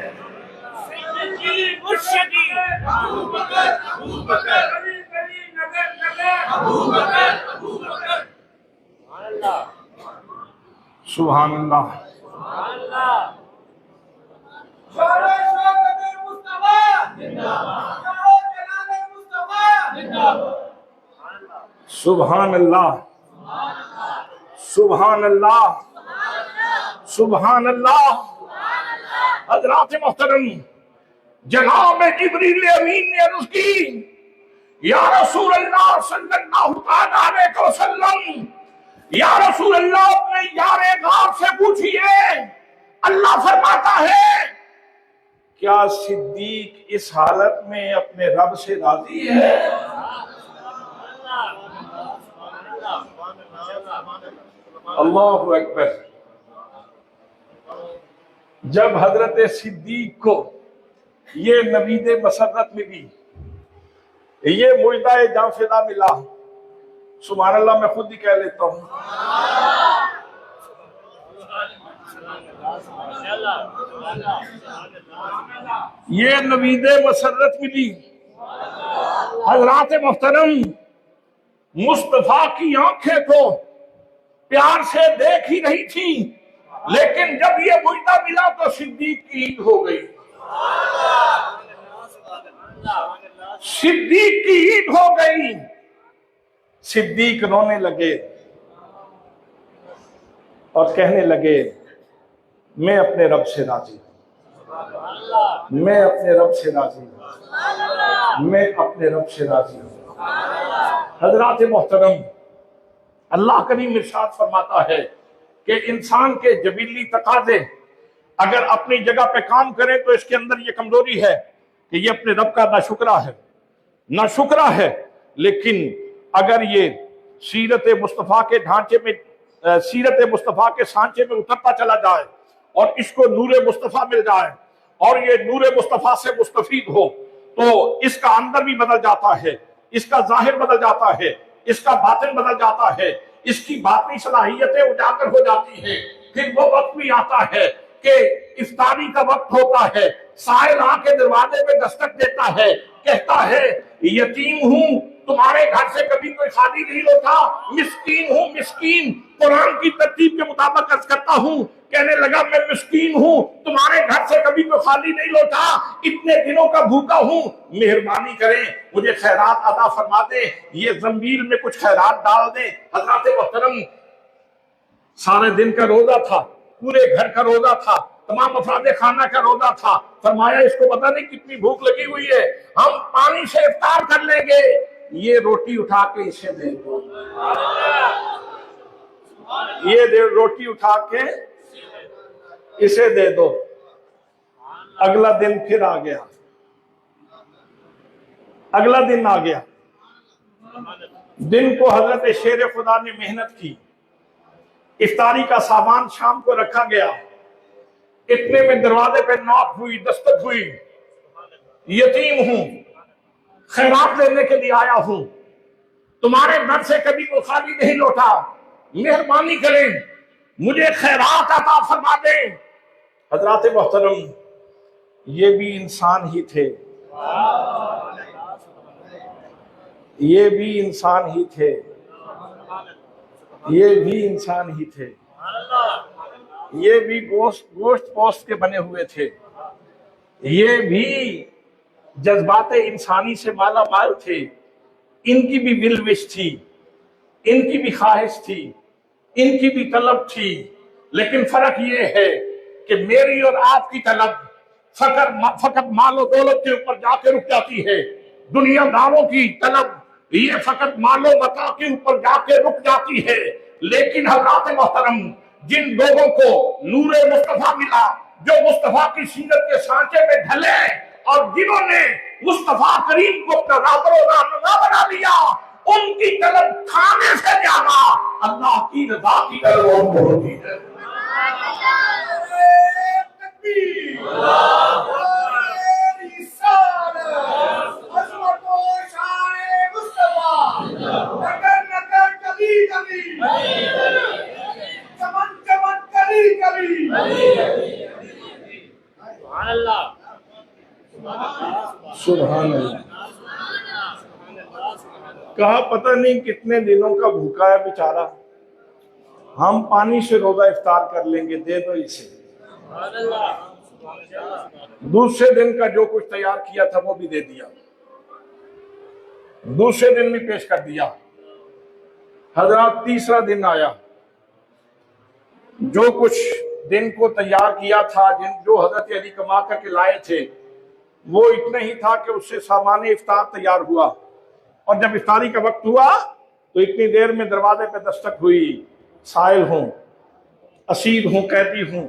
सुभान अल्लाह, सुभान अल्लाह, सुभान अल्लाह, सुभान अल्लाह। हज़रात मोहतरम, जनाब जिब्रील अमीन ने अर्ज़ की या रसूल अल्लाह सल्लल्लाहु अलैहि वसल्लम, या रसूल अल्लाह अपने यारे गार से पूछिए। अल्लाह फरमाता है क्या सिद्दीक इस हालत में अपने रब से राजी है? अल्लाहु अकबर। जब हजरत सिद्दीक को ये नवीद मसरत मिली, ये मुजदा जाफिदा मिला, सुभान अल्लाह, मैं खुद ही कह लेता हूं, ये नवीद मसरत मिली, हजरात मोहतरम, मुस्तफा की आंखें तो प्यार से देख ही रही थी, लेकिन जब ये मुद्दा मिला तो सिद्दीक की ईद हो गई। सिद्दीक की ईद हो गई। सिद्दीक रोने लगे और कहने लगे, मैं अपने रब से राजी हूं, मैं अपने रब से राजी हूं, मैं अपने रब से राजी हूं। हजरात मोहतरम, अल्लाह करीम इरशाद फरमाता है कि इंसान के जबीली तकाज़े अगर अपनी जगह पे काम करें तो इसके अंदर ये कमजोरी है कि ये अपने रब का नाशुक्रा है। लेकिन अगर ये सीरत मुस्तफ़ा के ढांचे में, सीरत मुस्तफ़ा के सांचे में उतरता चला जाए और इसको नूरे मुस्तफ़ा मिल जाए और ये नूरे मुस्तफ़ा से मुस्तफीद हो, तो इसका अंदर भी बदल जाता है, इसका जाहिर बदल जाता है, इसका बातिन बदल जाता है, इसकी बातनी सलाहियतें उजागर हो जाती हैं। फिर वो वक्त भी आता है कि इफ्तारी का वक्त होता है, साहिल आके दरवाजे में दस्तक देता है, कहता है यतीम हूं, तुम्हारे घर से कभी कोई खाली नहीं लौटा, मिस्कीन हूं, मिस्कीन। कुरान की तरतीब के मुताबिक अर्ज करता हूं, कहने लगा मैं मिस्कीन हूं, तुम्हारे घर से कभी कोई खाली नहीं लौटा, इतने दिनों का भूखा हूं, मेहरबानी करें मुझे खैरात अता फरमा दे, ये जंबील में कुछ खैरात डाल दे। हज़रात मोहतरम, सारे दिन का रोजा था, पूरे घर का रोजा था, तमाम अफराद खाना का रोजा था। फरमाया इसको पता नहीं कितनी भूख लगी हुई है, हम पानी से इफ्तार कर लेंगे, ये रोटी उठा के इसे दे दो, ये रोटी उठा के इसे दे दो। अगला दिन फिर आ गया, अगला दिन आ गया। दिन को हजरत शेर खुदा ने मेहनत की, इफ्तारी का सामान शाम को रखा गया। इतने में दरवाजे पे नॉक हुई, दस्तक हुई। यतीम हूं, खैरात लेने के लिए आया हूं, तुम्हारे घर से कभी कोई खाली नहीं लौटा, मेहरबानी करें मुझे खैरात अता फरमा दें। हजरात मोहतरम, ये भी इंसान ही थे, ये भी इंसान ही थे, ये भी इंसान ही थे, ये भी गोश्त पोस्ट के बने हुए थे, ये भी जज्बात इंसानी से माला माल थे। इनकी भी विल विश थी, इनकी भी ख्वाहिश थी, इनकी भी तलब थी, लेकिन फर्क ये है कि मेरी और आपकी तलब फकत मालो दौलत के ऊपर जाके रुक जाती है। दुनियादारों की तलब ये फकत मालो मता के ऊपर जाके रुक जाती है। लेकिन हज़रात मोहतरम, जिन लोगों को नूरे मुस्तफा मिला, जो मुस्तफा की सीरत के सांचे में ढले और जिन्होंने मुस्तफा करीम को अपना रहनुमा बना लिया, उनकी तलब खाने से ज्यादा अल्लाह की रज़ा की तलब होती है। सुभान अल्लाह। कहा पता नहीं कितने दिनों का भूखा है बेचारा, हम पानी से रोजा इफ्तार कर लेंगे, दे दो इसे। दूसरे दिन का जो कुछ तैयार किया था वो भी दे दिया, दूसरे दिन भी पेश कर दिया। हजरत तीसरा दिन आया, जो कुछ दिन को तैयार किया था, जो हजरत अली कमा करके लाए थे, वो इतना ही था कि उससे सामान इफ्तार तैयार हुआ। और जब इफ्तारी का वक्त हुआ तो इतनी देर में दरवाजे पे दस्तक हुई। साइल हूं, असीर हूं, कैदी हूं,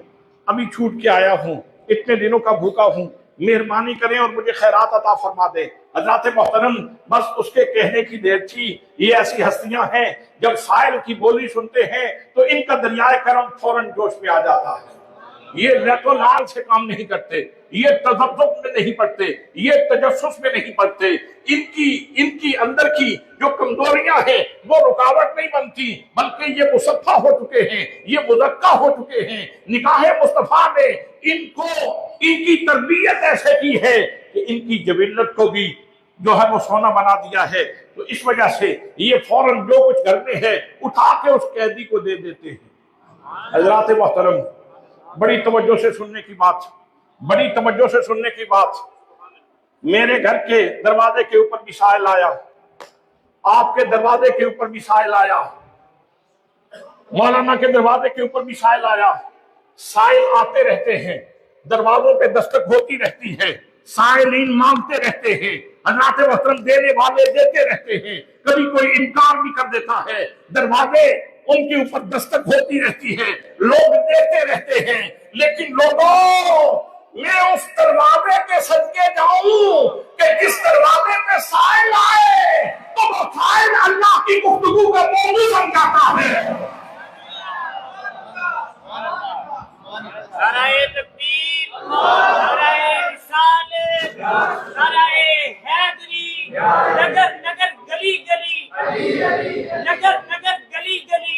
अभी छूट के आया हूं, इतने दिनों का भूखा हूं, मेहरबानी करें और मुझे खैरात अता फरमा दे। हज़रात मोहतरम, बस उसके कहने की देर थी। ये ऐसी हस्तियां हैं, जब साइल की बोली सुनते हैं तो इनका दरियाए करम फौरन जोश में आ जाता है। ये लतो लाल से काम नहीं करते, ये तजब्बुब में नहीं पड़ते, ये तजस्सुस में नहीं पड़ते। इनकी अंदर की जो कमजोरियां हैं वो रुकावट नहीं बनती, बल्कि ये मुसफ़ा हो चुके हैं, ये मुज़क्का हो चुके हैं। निकाहे मुस्तफ़ा ने इनको, इनकी तरबियत ऐसे की है कि इनकी जबिल्लत को भी जो है वो सोना बना दिया है। तो इस वजह से ये फौरन जो कुछ घर में है उठा के उस कैदी को दे देते हैं। हजरात मोहतरम, बड़ी तवज्जो से सुनने की बात, बड़ी तवज्जो से सुनने की बात। मेरे घर के दरवाजे के ऊपर मिसाइल आया, आपके दरवाजे के ऊपर मिसाइल आया, मौलाना के दरवाजे के ऊपर मिसाइल आया। साइल आते रहते हैं, दरवाजों पे दस्तक होती रहती है, साइलिन मांगते रहते हैं, हज़रात मोहतरम देने वाले देते रहते हैं, कभी कोई इनकार भी कर देता है, दरवाजे उनके ऊपर दस्तक होती रहती है, लोग देते रहते हैं। लेकिन लोगों, मैं उस दरवाजे के सदके जाऊं कि जिस दरवाजे पे साइल आए तो वो साइल अल्लाह की गुफ्तगू का मौजू समझाता है। नाराए तकबीर, नाराए रिसालत, नाराए हैदरी, नगर नगर गली गली, नगर नगर गली गली।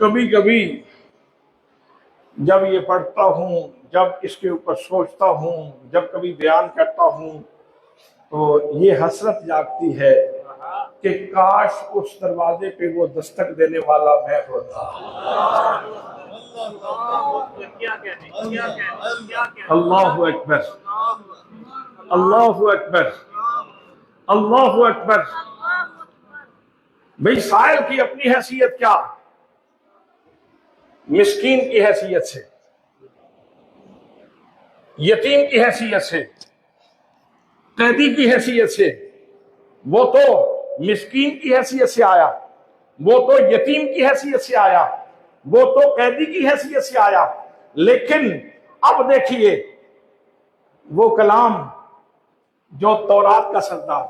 कभी कभी जब ये पढ़ता हूँ, जब इसके ऊपर सोचता हूँ, जब कभी बयान करता हूँ, तो ये हसरत जागती है कि काश उस दरवाजे पे वो दस्तक देने वाला मैं होता। अल्लाहु अकबर, अल्लाहु अकबर, अल्लाहु अकबर। भाई साइल की अपनी हैसियत क्या, मिस्कीन की हैसियत से, यतीम की हैसियत से, कैदी की हैसियत से। वो तो मिस्कीन की हैसियत से आया, वो तो यतीम की हैसियत से आया, वो तो कैदी की हैसियत से आया। लेकिन अब देखिए, वो कलाम जो तौरात का सरदार,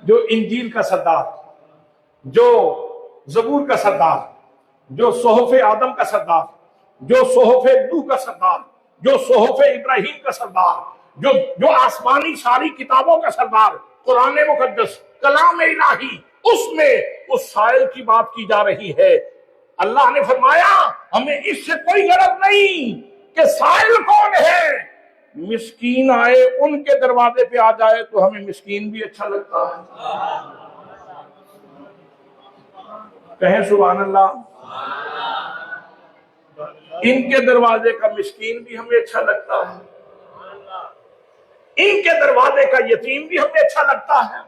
जो इंजील का सरदार, जो जबूर का सरदार, जो सोहफे आदम का सरदार, जो सोहफे नूह का सरदार, जो सोहफे इब्राहिम का सरदार, जो आसमानी सारी किताबों का सरदार, कुरान मुकद्दस, कलाम इलाही, उसमें उस साइल की बात की जा रही है। अल्लाह ने फरमाया हमें इससे कोई गरज नहीं कि साइल कौन है, मिस्कीन आए उनके दरवाजे पे आ जाए तो हमें मिस्कीन भी अच्छा लगता है। कहें सुभान अल्लाह। इनके दरवाजे का मिस्कीन भी हमें अच्छा लगता है, इनके दरवाजे का यतीम भी हमें अच्छा लगता है,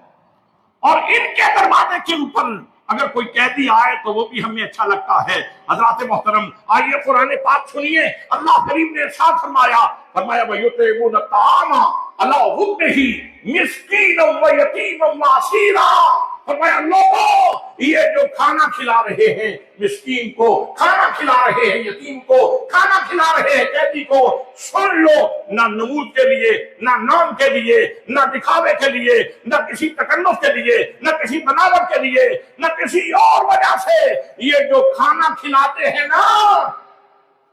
और इनके दरवाजे के ऊपर अगर कोई कैदी आए तो वो भी हमें अच्छा लगता है। हज़रात मोहतरम, आइए कुरान पाक सुनिए। अल्लाह करीम ने इरशाद फरमाया, वयुतिमून अत्तामा अला हुब्बिही मिस्कीनन व यतीमन व असीरा। फरमाया लोगों, ये जो खाना खिला रहे हैं मिस्कीन को, खाना खिला रहे हैं यतीम को, खाना खिला रहे हैं कैदी को, सुन लो, ना नमूद के लिए, ना नाम के लिए, ना दिखावे के लिए, ना किसी तकल्लुफ के लिए, ना किसी बनावट के लिए, ना किसी और वजह से, ये जो खाना खिलाते हैं ना,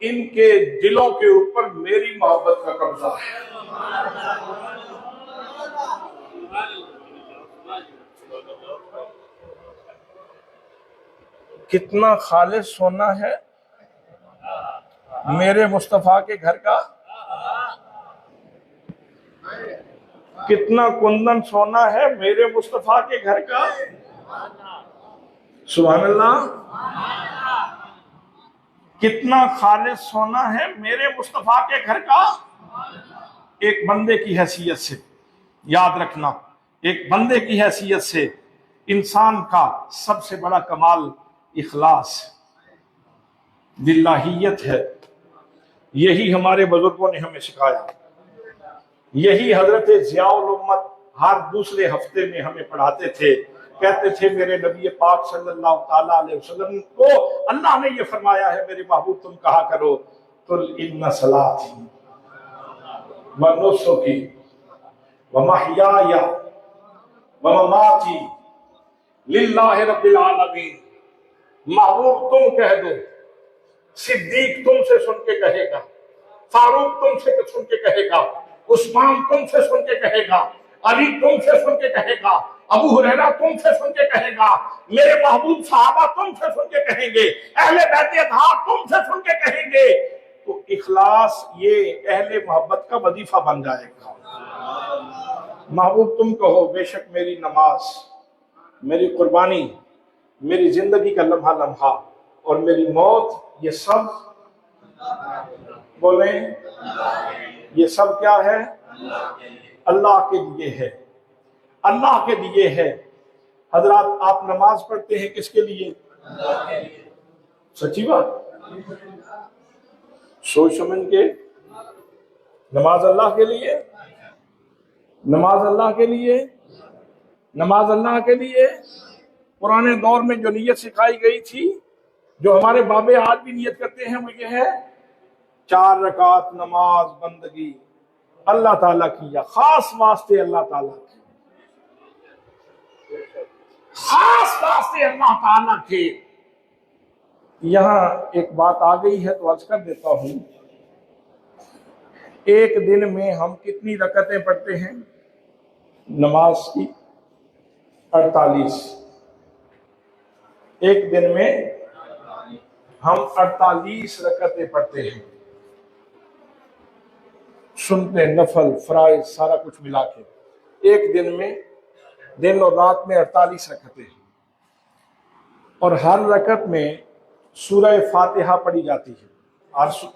इनके दिलों के ऊपर मेरी मोहब्बत का कब्जा है। कितना खालिस सोना है मेरे मुस्तफा के घर का, कितना कुंदन सोना है मेरे मुस्तफा के घर का। सुभान अल्लाह। कितना खालिस सोना है मेरे मुस्तफा के घर का। एक बंदे की हैसियत से याद रखना, एक बंदे की हैसियत से इंसान का सबसे बड़ा कमाल इखलास, बिल्लाहियत है। यही हमारे बुजुर्गों ने हमें सिखाया, यही हजरत ज़ियाउल उम्मत हर दूसरे हफ्ते में हमें पढ़ाते थे। कहते थे मेरे नबी पाक सल्लल्लाहु ताला अलैहि वसल्लम को अल्लाह ने ये फरमाया है मेरे महबूब तुम कहा करो, कुल इन्ना सलाती व नुसुकी व महयाया व ममाती लिल्लाहि रब्बिल आलमीन। महबूब तुम कह दो, सिद्दीक तुमसे सुन के कहेगा, फारूक तुमसे सुन के कहेगा, उस्मान तुमसे सुन के कहेगा, अली तुमसे सुन के कहेगा, अबू हुरैरा तुमसे सुन के कहेगा, मेरे महबूब सहाबा तुमसे सुन के कहेंगे, अहले बैत अतहार तुमसे सुन के कहेंगे, तो इखलास ये अहले मोहब्बत का वजीफा बन जाएगा। महबूब तुम कहो, बेशक मेरी नमाज, मेरी कुर्बानी, मेरी जिंदगी का लम्हा लम्हा और मेरी मौत, ये सब बोले, ये सब क्या है? अल्लाह के लिए है, अल्लाह के लिए है। हजरात, आप नमाज पढ़ते हैं किसके लिए? सच्ची बात, सोच समझ के। नमाज अल्लाह के लिए, नमाज अल्लाह के लिए, नमाज अल्लाह के लिए। पुराने दौर में जो नियत सिखाई गई थी, जो हमारे बाबे आज भी नियत करते हैं, वो ये है 4 रकात नमाज बंदगी अल्लाह ताला की, या खास वास्ते अल्लाह ताला की, खास वास्ते अल्लाह ताला के। यहां एक बात आ गई है तो अर्ज कर देता हूं, एक दिन में हम कितनी रकतें पढ़ते हैं नमाज की? 48। एक दिन में हम 48 रकतें पढ़ते हैं, सुनते नफल फराइज सारा कुछ मिला के। एक दिन में, दिन और रात में 48 रकतें, और हर रकत में सूरह फातिहा पढ़ी जाती है।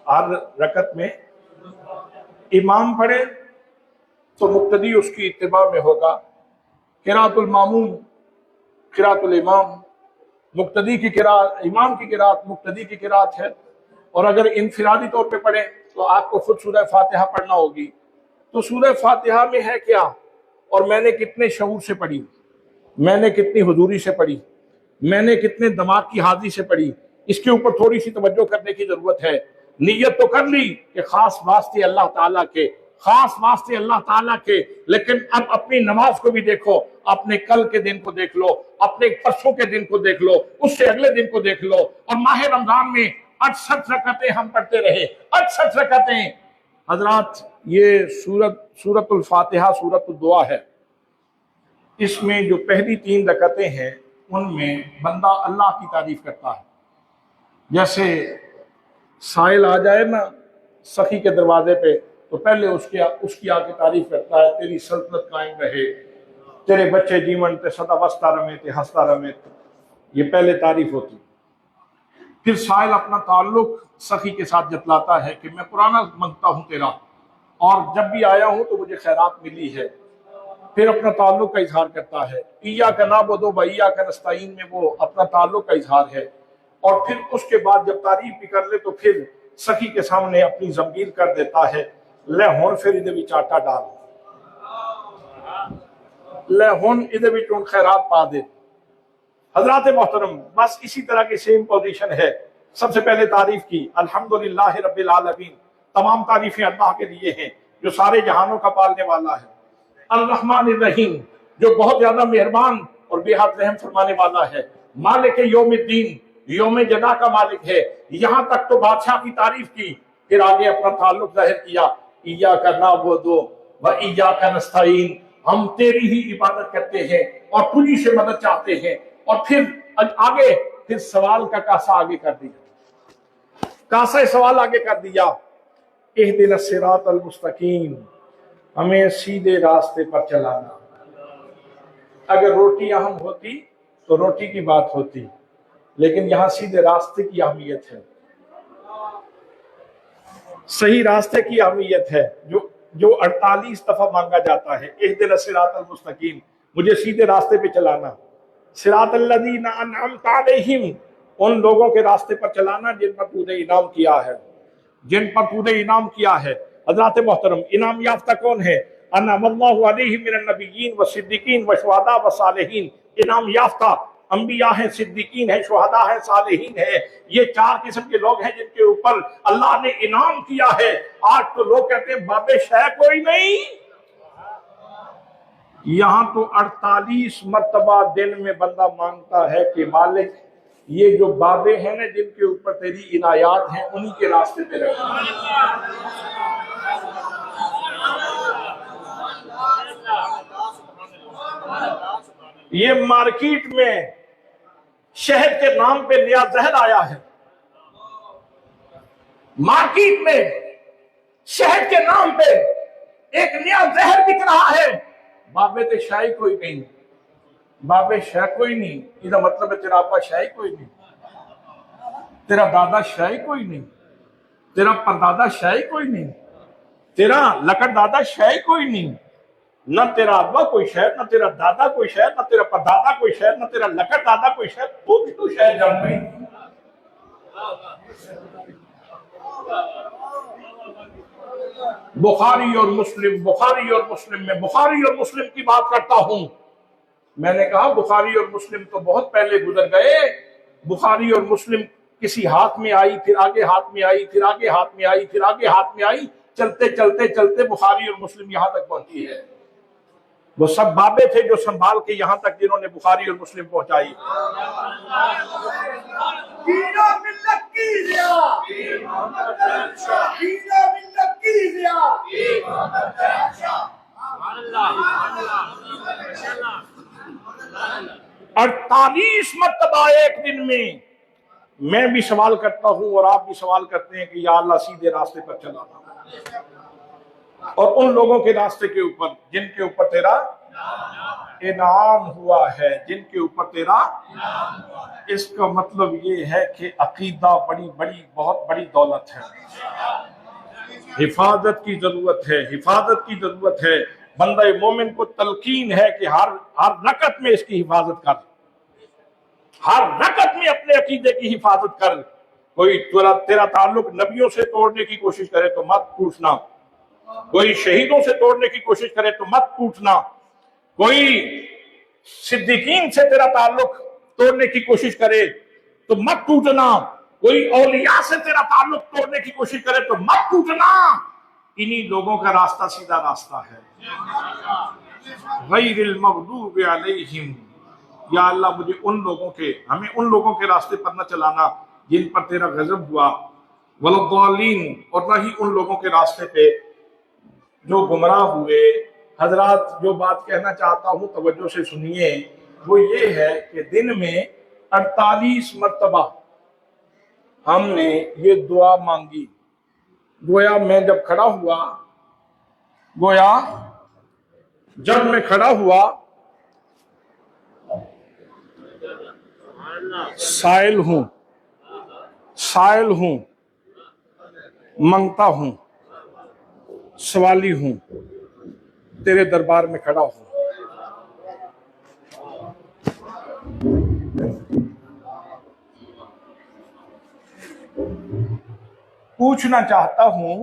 हर रकत में इमाम पढ़े तो मुक्तदी उसकी इत्तिबा में होगा। किरातुल मामूम किरातुल इमाम, मुक्तदी की किरात, इमाम की किरात मुक्तदी की किरात है। और अगर इनफिरादी तौर पे पढ़े तो आपको खुद सूरह फातिहा पढ़ना होगी। तो सूरह फातिहा में है क्या, और मैंने कितने शऊर से पढ़ी, मैंने कितनी हुजूरी से पढ़ी, मैंने कितने दिमाग की हाजिरी से पढ़ी, इसके ऊपर थोड़ी सी तवज्जो करने की जरूरत है। नियत तो कर ली कि खास वास्ते अल्लाह ताला के, खास वास्ते अल्लाह ताला के, लेकिन अब अपनी नमाज को भी देखो, अपने कल के दिन को देख लो, अपने परसों के दिन को देख लो, उससे अगले दिन को देख लो। और माह रमजान में 68 रकतें हम पढ़ते रहे, 68 रकतें। हजरात, ये सूरतुल फातिहा सूरतुल दुआ है। इसमें जो पहली 3 रकतें हैं उनमें बंदा अल्लाह की तारीफ करता है। जैसे साइल आ जाए ना सखी के दरवाजे पे, तो पहले उसकी आके तारीफ करता है, तेरी सल्तनत कायम रहे, तेरे बच्चे जीवन ते सदा वस्ता रमे ते हंसता रमे। ये पहले तारीफ होती। फिर साइल अपना ताल्लुक सखी के साथ जतलाता है कि मैं पुराना मंगता हूं तेरा, और जब भी आया हूं तो मुझे खैरात मिली है। फिर अपना ताल्लुक का इजहार करता है। इय्याका नअबुदु व इय्याका नस्तईन में वो अपना ताल्लुक का इजहार है। और फिर उसके बाद जब तारीफ भी कर ले तो फिर सखी के सामने अपनी जमीर कर देता है, ले हुन फिर इहदे विच आटा डाल, ले हुन इहदे विच हुन खैरात पा दे। हजरात मोहतरम, बस इसी तरह की सेम पोजीशन है। सबसे पहले तारीफ की अल्हम्दुलिल्लाह रब्बिल आलमीन, तमाम तारीफें अल्लाह के लिए हैं जो सारे जहानों का पालने वाला है। अर्रहमानिर रहीम, जो बहुत ज्यादा मेहरबान और बेहद रहम फरमाने वाला है। मालिक यौमिद्दीन, यौम जज़ा का मालिक है। यहां तक तो बादशाह की तारीफ की, फिर आगे अपना ताल्लुक जाहिर किया, इय्याका नअबुदु व इय्याका नस्तईन, हम तेरी ही इबादत करते हैं और तुझी से मदद चाहते हैं। और फिर आगे फिर सवाल का कासा आगे कर दिया, कासा सवाल आगे कर दिया, इहदिनस सिरातल मुस्तकीम, हमें सीधे रास्ते पर चलाना। अगर रोटी अहम होती तो रोटी की बात होती, लेकिन यहां सीधे रास्ते की अहमियत है, सही रास्ते की अहमियत है, जो 48 दफा मांगा जाता है। इहदिनस सिरातल मुस्तकीम, मुझे सीधे रास्ते पे चलाना। सिरातल लज़ीना अनअमता अलैहिम, उन लोगों के रास्ते पर चलाना जिन पर तूने इनाम किया है, जिन पर तूने इनाम किया है। हज़रात मोहतरम, इनाम याफ्ता कौन है? अनअमल्लाहु अलैहिम मिनन नबिय्यीन व सिद्दीकीन व शुहदा व सालिहीन। इनाम याफ्ता अंबिया है, सिद्दीकीन है, शुहदा है, सालिहीन है। ये 4 किस्म के लोग हैं जिनके ऊपर अल्लाह ने इनाम किया है। आज तो लोग कहते हैं बाबे शाह कोई नहीं। यहां तो 48 मर्तबा दिन में बंदा मांगता है कि मालिक, ये जो बाबे हैं ना जिनके ऊपर तेरी इनायात हैं, उन्हीं के रास्ते पे रखना। ये मार्केट में शहद के नाम पे नया जहर आया है। मार्केट में शहद के नाम पे एक नया जहर बिक रहा है। बाबे ते शाही कोई नहीं, बाबे शाह कोई नहीं, इसका मतलब है तेरा आपा शाही कोई नहीं, तेरा दादा शाही कोई नहीं, तेरा परदादा शाही कोई नहीं, तेरा लकड़ दादा शाही कोई नहीं, न तेरा अब्बा कोई शहर, न तेरा दादा कोई शहर, न तेरा परदादा कोई शहर, न तेरा लकड़ दादा कोई शहर, तू शहर जम गई। बुखारी और मुस्लिम, बुखारी और मुस्लिम में बुखारी और मुस्लिम की बात करता हूं। मैंने कहा बुखारी और मुस्लिम तो बहुत पहले गुजर गए। बुखारी और मुस्लिम किसी हाथ में आई, फिर आगे हाथ में आई, फिर आगे हाथ में आई, फिर आगे हाथ में आई, चलते चलते चलते बुखारी और मुस्लिम यहां तक पहुंची है। वो सब बाबे थे जो संभाल के यहां तक जिन्होंने बुखारी और मुस्लिम पहुंचाई। और 48 मरतबा एक दिन में मैं भी सवाल करता हूं और आप भी सवाल करते हैं कि या अल्लाह सीधे रास्ते पर चलाना, और उन लोगों के रास्ते के ऊपर जिनके ऊपर तेरा इनाम हुआ है, जिनके ऊपर तेरा। इसका मतलब ये है कि अकीदा बड़ी बड़ी बहुत बड़ी दौलत है, हिफाजत की जरूरत है, हिफाजत की जरूरत है। बंदा मोमिन को तलकीन है कि हर रकत में इसकी हिफाजत कर, हर रकत में अपने अकीदे की हिफाजत कर। कोई तेरा ताल्लुक नबियों से तोड़ने की कोशिश करे तो मत टूटना, कोई शहीदों से तोड़ने की कोशिश करे तो मत टूटना, कोई सिद्दीकीन से तेरा ताल्लुक तोड़ने की कोशिश करे तो मत टूटना, कोई औलिया से तेरा ताल्लुक तोड़ने की कोशिश करे तो मत टूटना। इन्हीं लोगों का रास्ता सीधा रास्ता है। गैरिल मग़दूबि अलैहिम, या अल्लाह मुझे उन लोगों के, हमें उन लोगों के रास्ते पर न चलाना जिन पर तेरा गजब हुआ, वलद्दालीन, और न ही उन लोगों के रास्ते पे जो गुमराह हुए। हजरात, जो बात कहना चाहता हूं तवज्जो से सुनिए, वो ये है कि दिन में 48 मरतबा हमने ये दुआ मांगी। गोया मैं जब खड़ा हुआ, गोया जब मैं खड़ा हुआ, साइल हूं, साइल हूं, मांगता हूं, सवाली हूं, तेरे दरबार में खड़ा हूं। पूछना चाहता हूं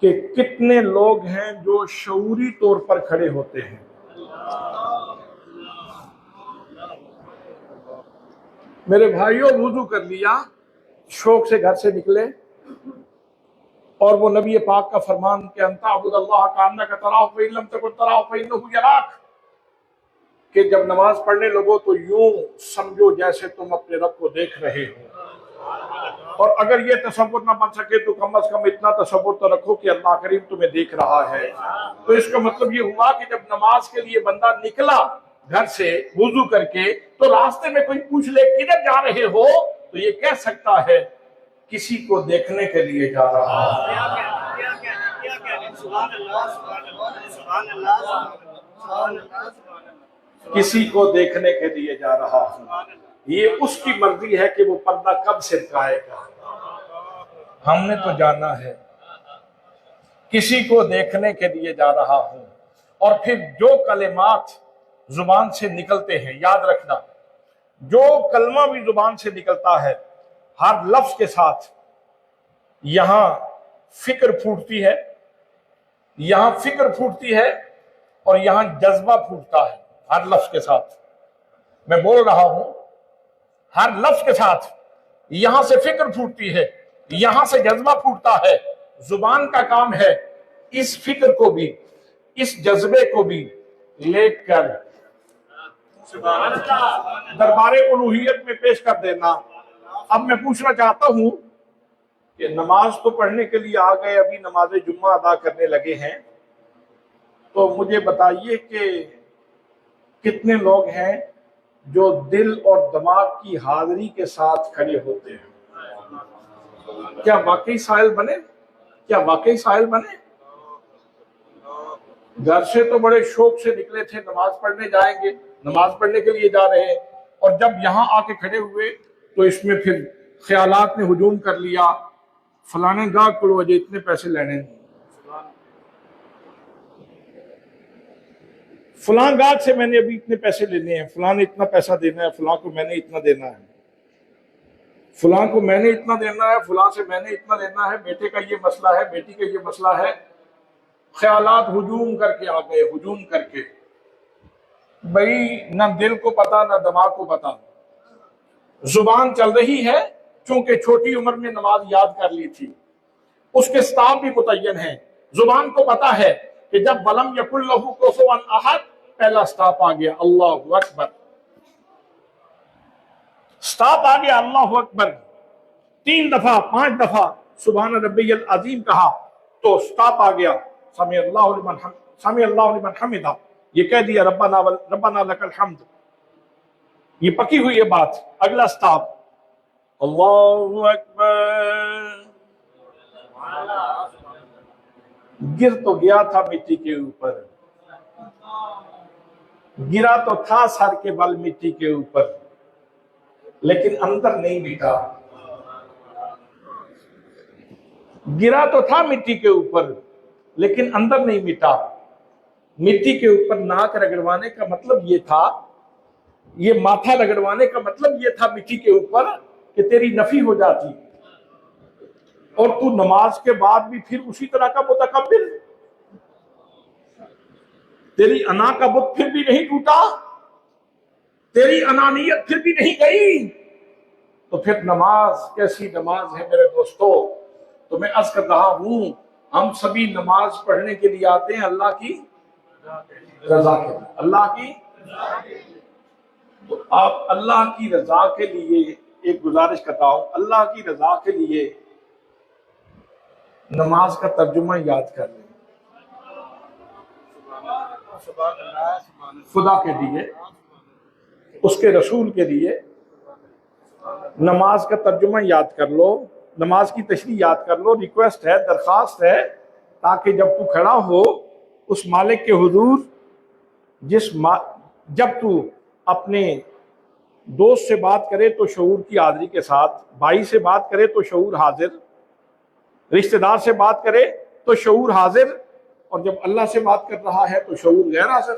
कि कितने लोग हैं जो शऊरी तौर पर खड़े होते हैं। मेरे भाइयों, वुजू कर लिया, शौक से घर से निकले, और वो नबी पाक का फरमान के अंता अब्दुल्लाह का अन्ना का तराफ व इल्लम तकुन तराफ फ इन्नहु यराक, कि जब नमाज पढ़ने लगो तो यूं समझो जैसे तुम अपने रब को देख रहे हो, और अगर ये तसव्वुर ना बन सके तो कम से कम इतना तसव्वुर तो रखो कि अल्लाह करीम तुम्हें देख रहा है। तो इसका मतलब ये हुआ कि जब नमाज के लिए बंदा निकला घर से वुजू करके, तो रास्ते में कोई पूछ ले किधर जा रहे हो, तो ये कह सकता है किसी को देखने के लिए जा रहा है। किसी को देखने के लिए जा रहा हूं। ये उसकी मर्जी है कि वो पर्दा कब सिरकाएगा, हमने तो जाना है। किसी को देखने के लिए जा रहा हूं। और फिर जो कलिमात जुबान से निकलते हैं, याद रखना, जो कलमा भी जुबान से निकलता है, हर लफ्ज के साथ यहां फिक्र फूटती है, यहां फिक्र फूटती है, और यहां जज्बा फूटता है। हर लफ्ज के साथ मैं बोल रहा हूं, हर लफ्ज के साथ यहां से फिक्र फूटती है, यहां से जज्बा फूटता है। जुबान का काम है इस फिक्र को भी, इस जज्बे को भी लेकर दरबारे उलूहियत में पेश कर देना। अब मैं पूछना चाहता हूं कि नमाज तो पढ़ने के लिए आ गए, अभी नमाज जुम्मा अदा करने लगे हैं, तो मुझे बताइए कि कितने लोग हैं जो दिल और दिमाग की हाजिरी के साथ खड़े होते हैं? क्या वाकई साहिल बने? क्या वाकई साहिल बने? घर से तो बड़े शौक से निकले थे, नमाज पढ़ने जाएंगे, नमाज पढ़ने के लिए जा रहे हैं, और जब यहां आके खड़े हुए तो इसमें फिर ख्यालात ने हुजूम कर लिया, फलाने गाह को वजह इतने पैसे लेने हैं, फलां गाह से मैंने अभी इतने पैसे लेने हैं, फलां ने इतना पैसा देना है, फलां को मैंने इतना देना है, फलां को मैंने इतना देना है, फलां से मैंने इतना देना है, बेटे का ये मसला है, बेटी का ये मसला है। ख्यालात हुजूम करके आ गए, हुजूम करके। भाई ना दिल को पता ना दिमाग को पता, जुबान चल रही है क्योंकि छोटी उम्र में नमाज याद कर ली थी, उसके स्ताब भी मुतय्यन है। जुबान को पता है कि जब वलम यकुल लहू कुफुवन अहद पहला स्टॉप आ गया अल्लाहु अकबर, स्टॉप आ गया अल्लाहु अकबर, 3 दफा 5 दफा सुभान रब्बियल अजीम कहा तो स्टॉप आ गया, समी अल्लाहु लिमन हमिदा, ये कह दिया रब्बना लकल हम्द, ये पकी हुई है बात। अगला स्टॉप अल्लाहु अकबर, गिर तो गया था मिट्टी के ऊपर, गिरा तो था सर के बल मिट्टी के ऊपर, लेकिन अंदर नहीं मिटा। गिरा तो था मिट्टी के ऊपर लेकिन अंदर नहीं मिटा। मिट्टी के ऊपर नाक रगड़वाने का मतलब ये था, ये माथा रगड़वाने का मतलब ये था मिट्टी के ऊपर कि तेरी नफी हो जाती, और तू नमाज के बाद भी फिर उसी तरह का मुतकब्बिर, तेरी अना का बुत फिर भी नहीं टूटा, तेरी अनानियत फिर भी नहीं गई, तो फिर नमाज कैसी नमाज है मेरे दोस्तों? तो मैं अर्ज कर रहा हूं, हम सभी नमाज पढ़ने के लिए आते हैं अल्लाह की रजा के लिए, अल्लाह की। तो आप अल्लाह की रजा के लिए एक गुजारिश करता हूं, अल्लाह की रजा के लिए नमाज का तर्जुमा याद कर लें, खुदा के लिए, उसके रसूल के लिए नमाज का तर्जुमा याद कर लो, नमाज की तशरीह याद कर लो। रिक्वेस्ट है, दरखास्त है, ताकि जब तू खड़ा हो उस मालिक के हुजूर, जब तू अपने दोस्त से बात करे तो शऊर की हाजिरी के साथ, भाई से बात करे तो शऊर हाजिर, रिश्तेदार से बात करे तो शऊर हाजिर, और जब अल्लाह से बात कर रहा है तो शऊर गैर हाजिर।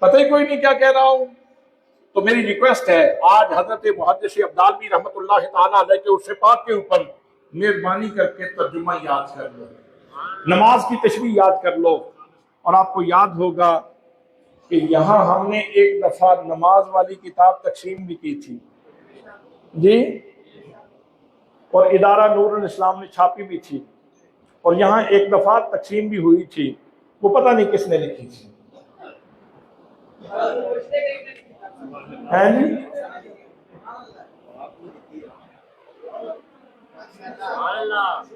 पता ही कोई नहीं क्या कह रहा हूं। तो मेरी रिक्वेस्ट है, आज हजरत मुहद्दिस अब्दालवी रहमतुल्लाह ताला अलैह के उर्स पाक के ऊपर मेहरबानी करके तर्जुमा याद कर लो, नमाज की तशरीह याद कर लो, और आपको याद होगा कि यहां हमने एक दफा नमाज वाली किताब तकसीम भी की थी जी, और इदारा नूरुल इस्लाम ने छापी भी थी, और यहाँ एक दफा तकसीम भी हुई थी, वो पता नहीं किसने लिखी थी, है जी?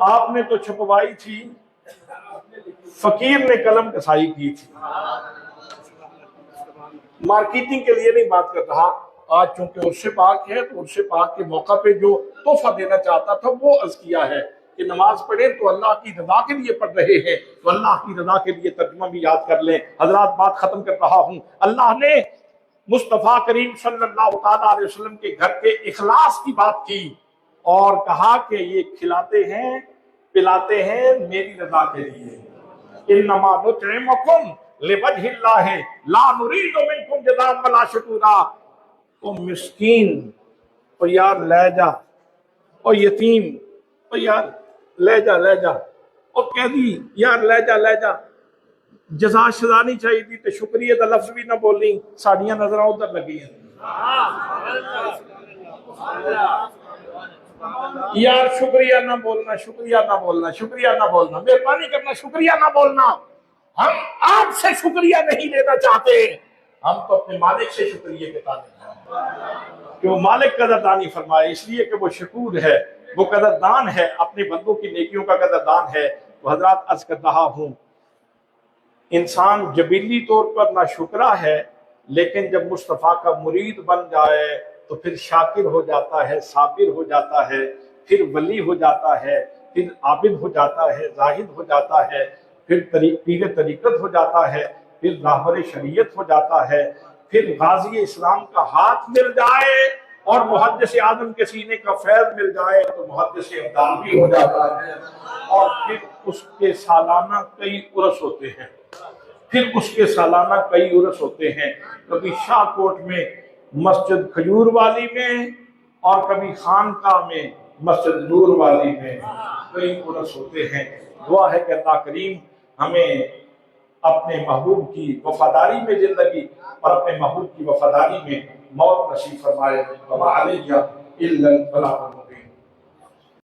आपने तो छपवाई थी, फकीर ने कलम कसाई की थी। मार्केटिंग के लिए नहीं बात कर रहा, आज चूंकि उर्स पाक है तो उर्स पाक के मौका पे जो तोहफा देना चाहता था वो अर्ज किया है कि नमाज पढ़े तो अल्लाह की रजा के लिए पढ़ रहे हैं, तो अल्लाह की रजा के लिए तर्जुमा भी याद कर लें। हजरात, बात खत्म कर रहा हूं। अल्लाह ने मुस्तफा करीम सल्लल्लाहु अलैहि वसल्लम के घर के इखलास की बात की और कहा कि ये खिलाते हैं पिलाते हैं मेरी रजा के लिए। इन्नमा नुतइमुकुम लिवजहिल्लाह ला नुरीदु मिनकुम जज़ाअन वला शुकूरा। ओ मिस्कीन, ओ यार ले जा, ओ यतीम, ओ यार ले जा, और कह दी यार ले जा, जजा शजा नहीं चाहिए थी तो शुक्रिया का लफ्ज भी ना बोली, साड़ियां नजर उधर लगी हैं। यार शुक्रिया ना बोलना, शुक्रिया ना बोलना, शुक्रिया ना बोलना, मेहरबानी करना, शुक्रिया ना बोलना। हम आपसे शुक्रिया नहीं लेना चाहते, हम तो अपने मालिक से शुक्रिया के ताल्लुक हैं कि वो मालिक कदरदानी फरमाए, इसलिए कि वो शकूर है, वो कदरदान है, अपने बंदों की नेकियों का कदरदान है। तो हजरात, अर्ज कर रहा हूं, इंसान जबीली तौर पर ना शुक्रा है लेकिन जब मुस्तफ़ा का मुरीद बन जाए तो फिर शाकिर हो जाता है, साबिर हो जाता है, फिर वली हो जाता है, फिर आबिद हो जाता है, जाहिद हो जाता है, फिर पीर तरीकत हो जाता है, फिर राहबर शरीयत हो जाता है, फिर गाजी इस्लाम का हाथ मिल जाए और मुहद्दिस आदम के सीने का फैज़ मिल जाए तो मुहद्दिस अब्दाल भी हो जाता है। और फिर उसके सालाना कई उर्स होते हैं, फिर उसके सालाना कई उर्स होते हैं, कभी शाहकोट में मस्जिद खजूर वाली में और कभी खानकाह में मस्जिद नूर वाली में कई उर्स होते हैं। दुआ है कि अल्लाह करीम हमें अपने महबूब की वफादारी में जिंदगी और अपने महबूब की वफादारी में मौत नसीब फरमाए।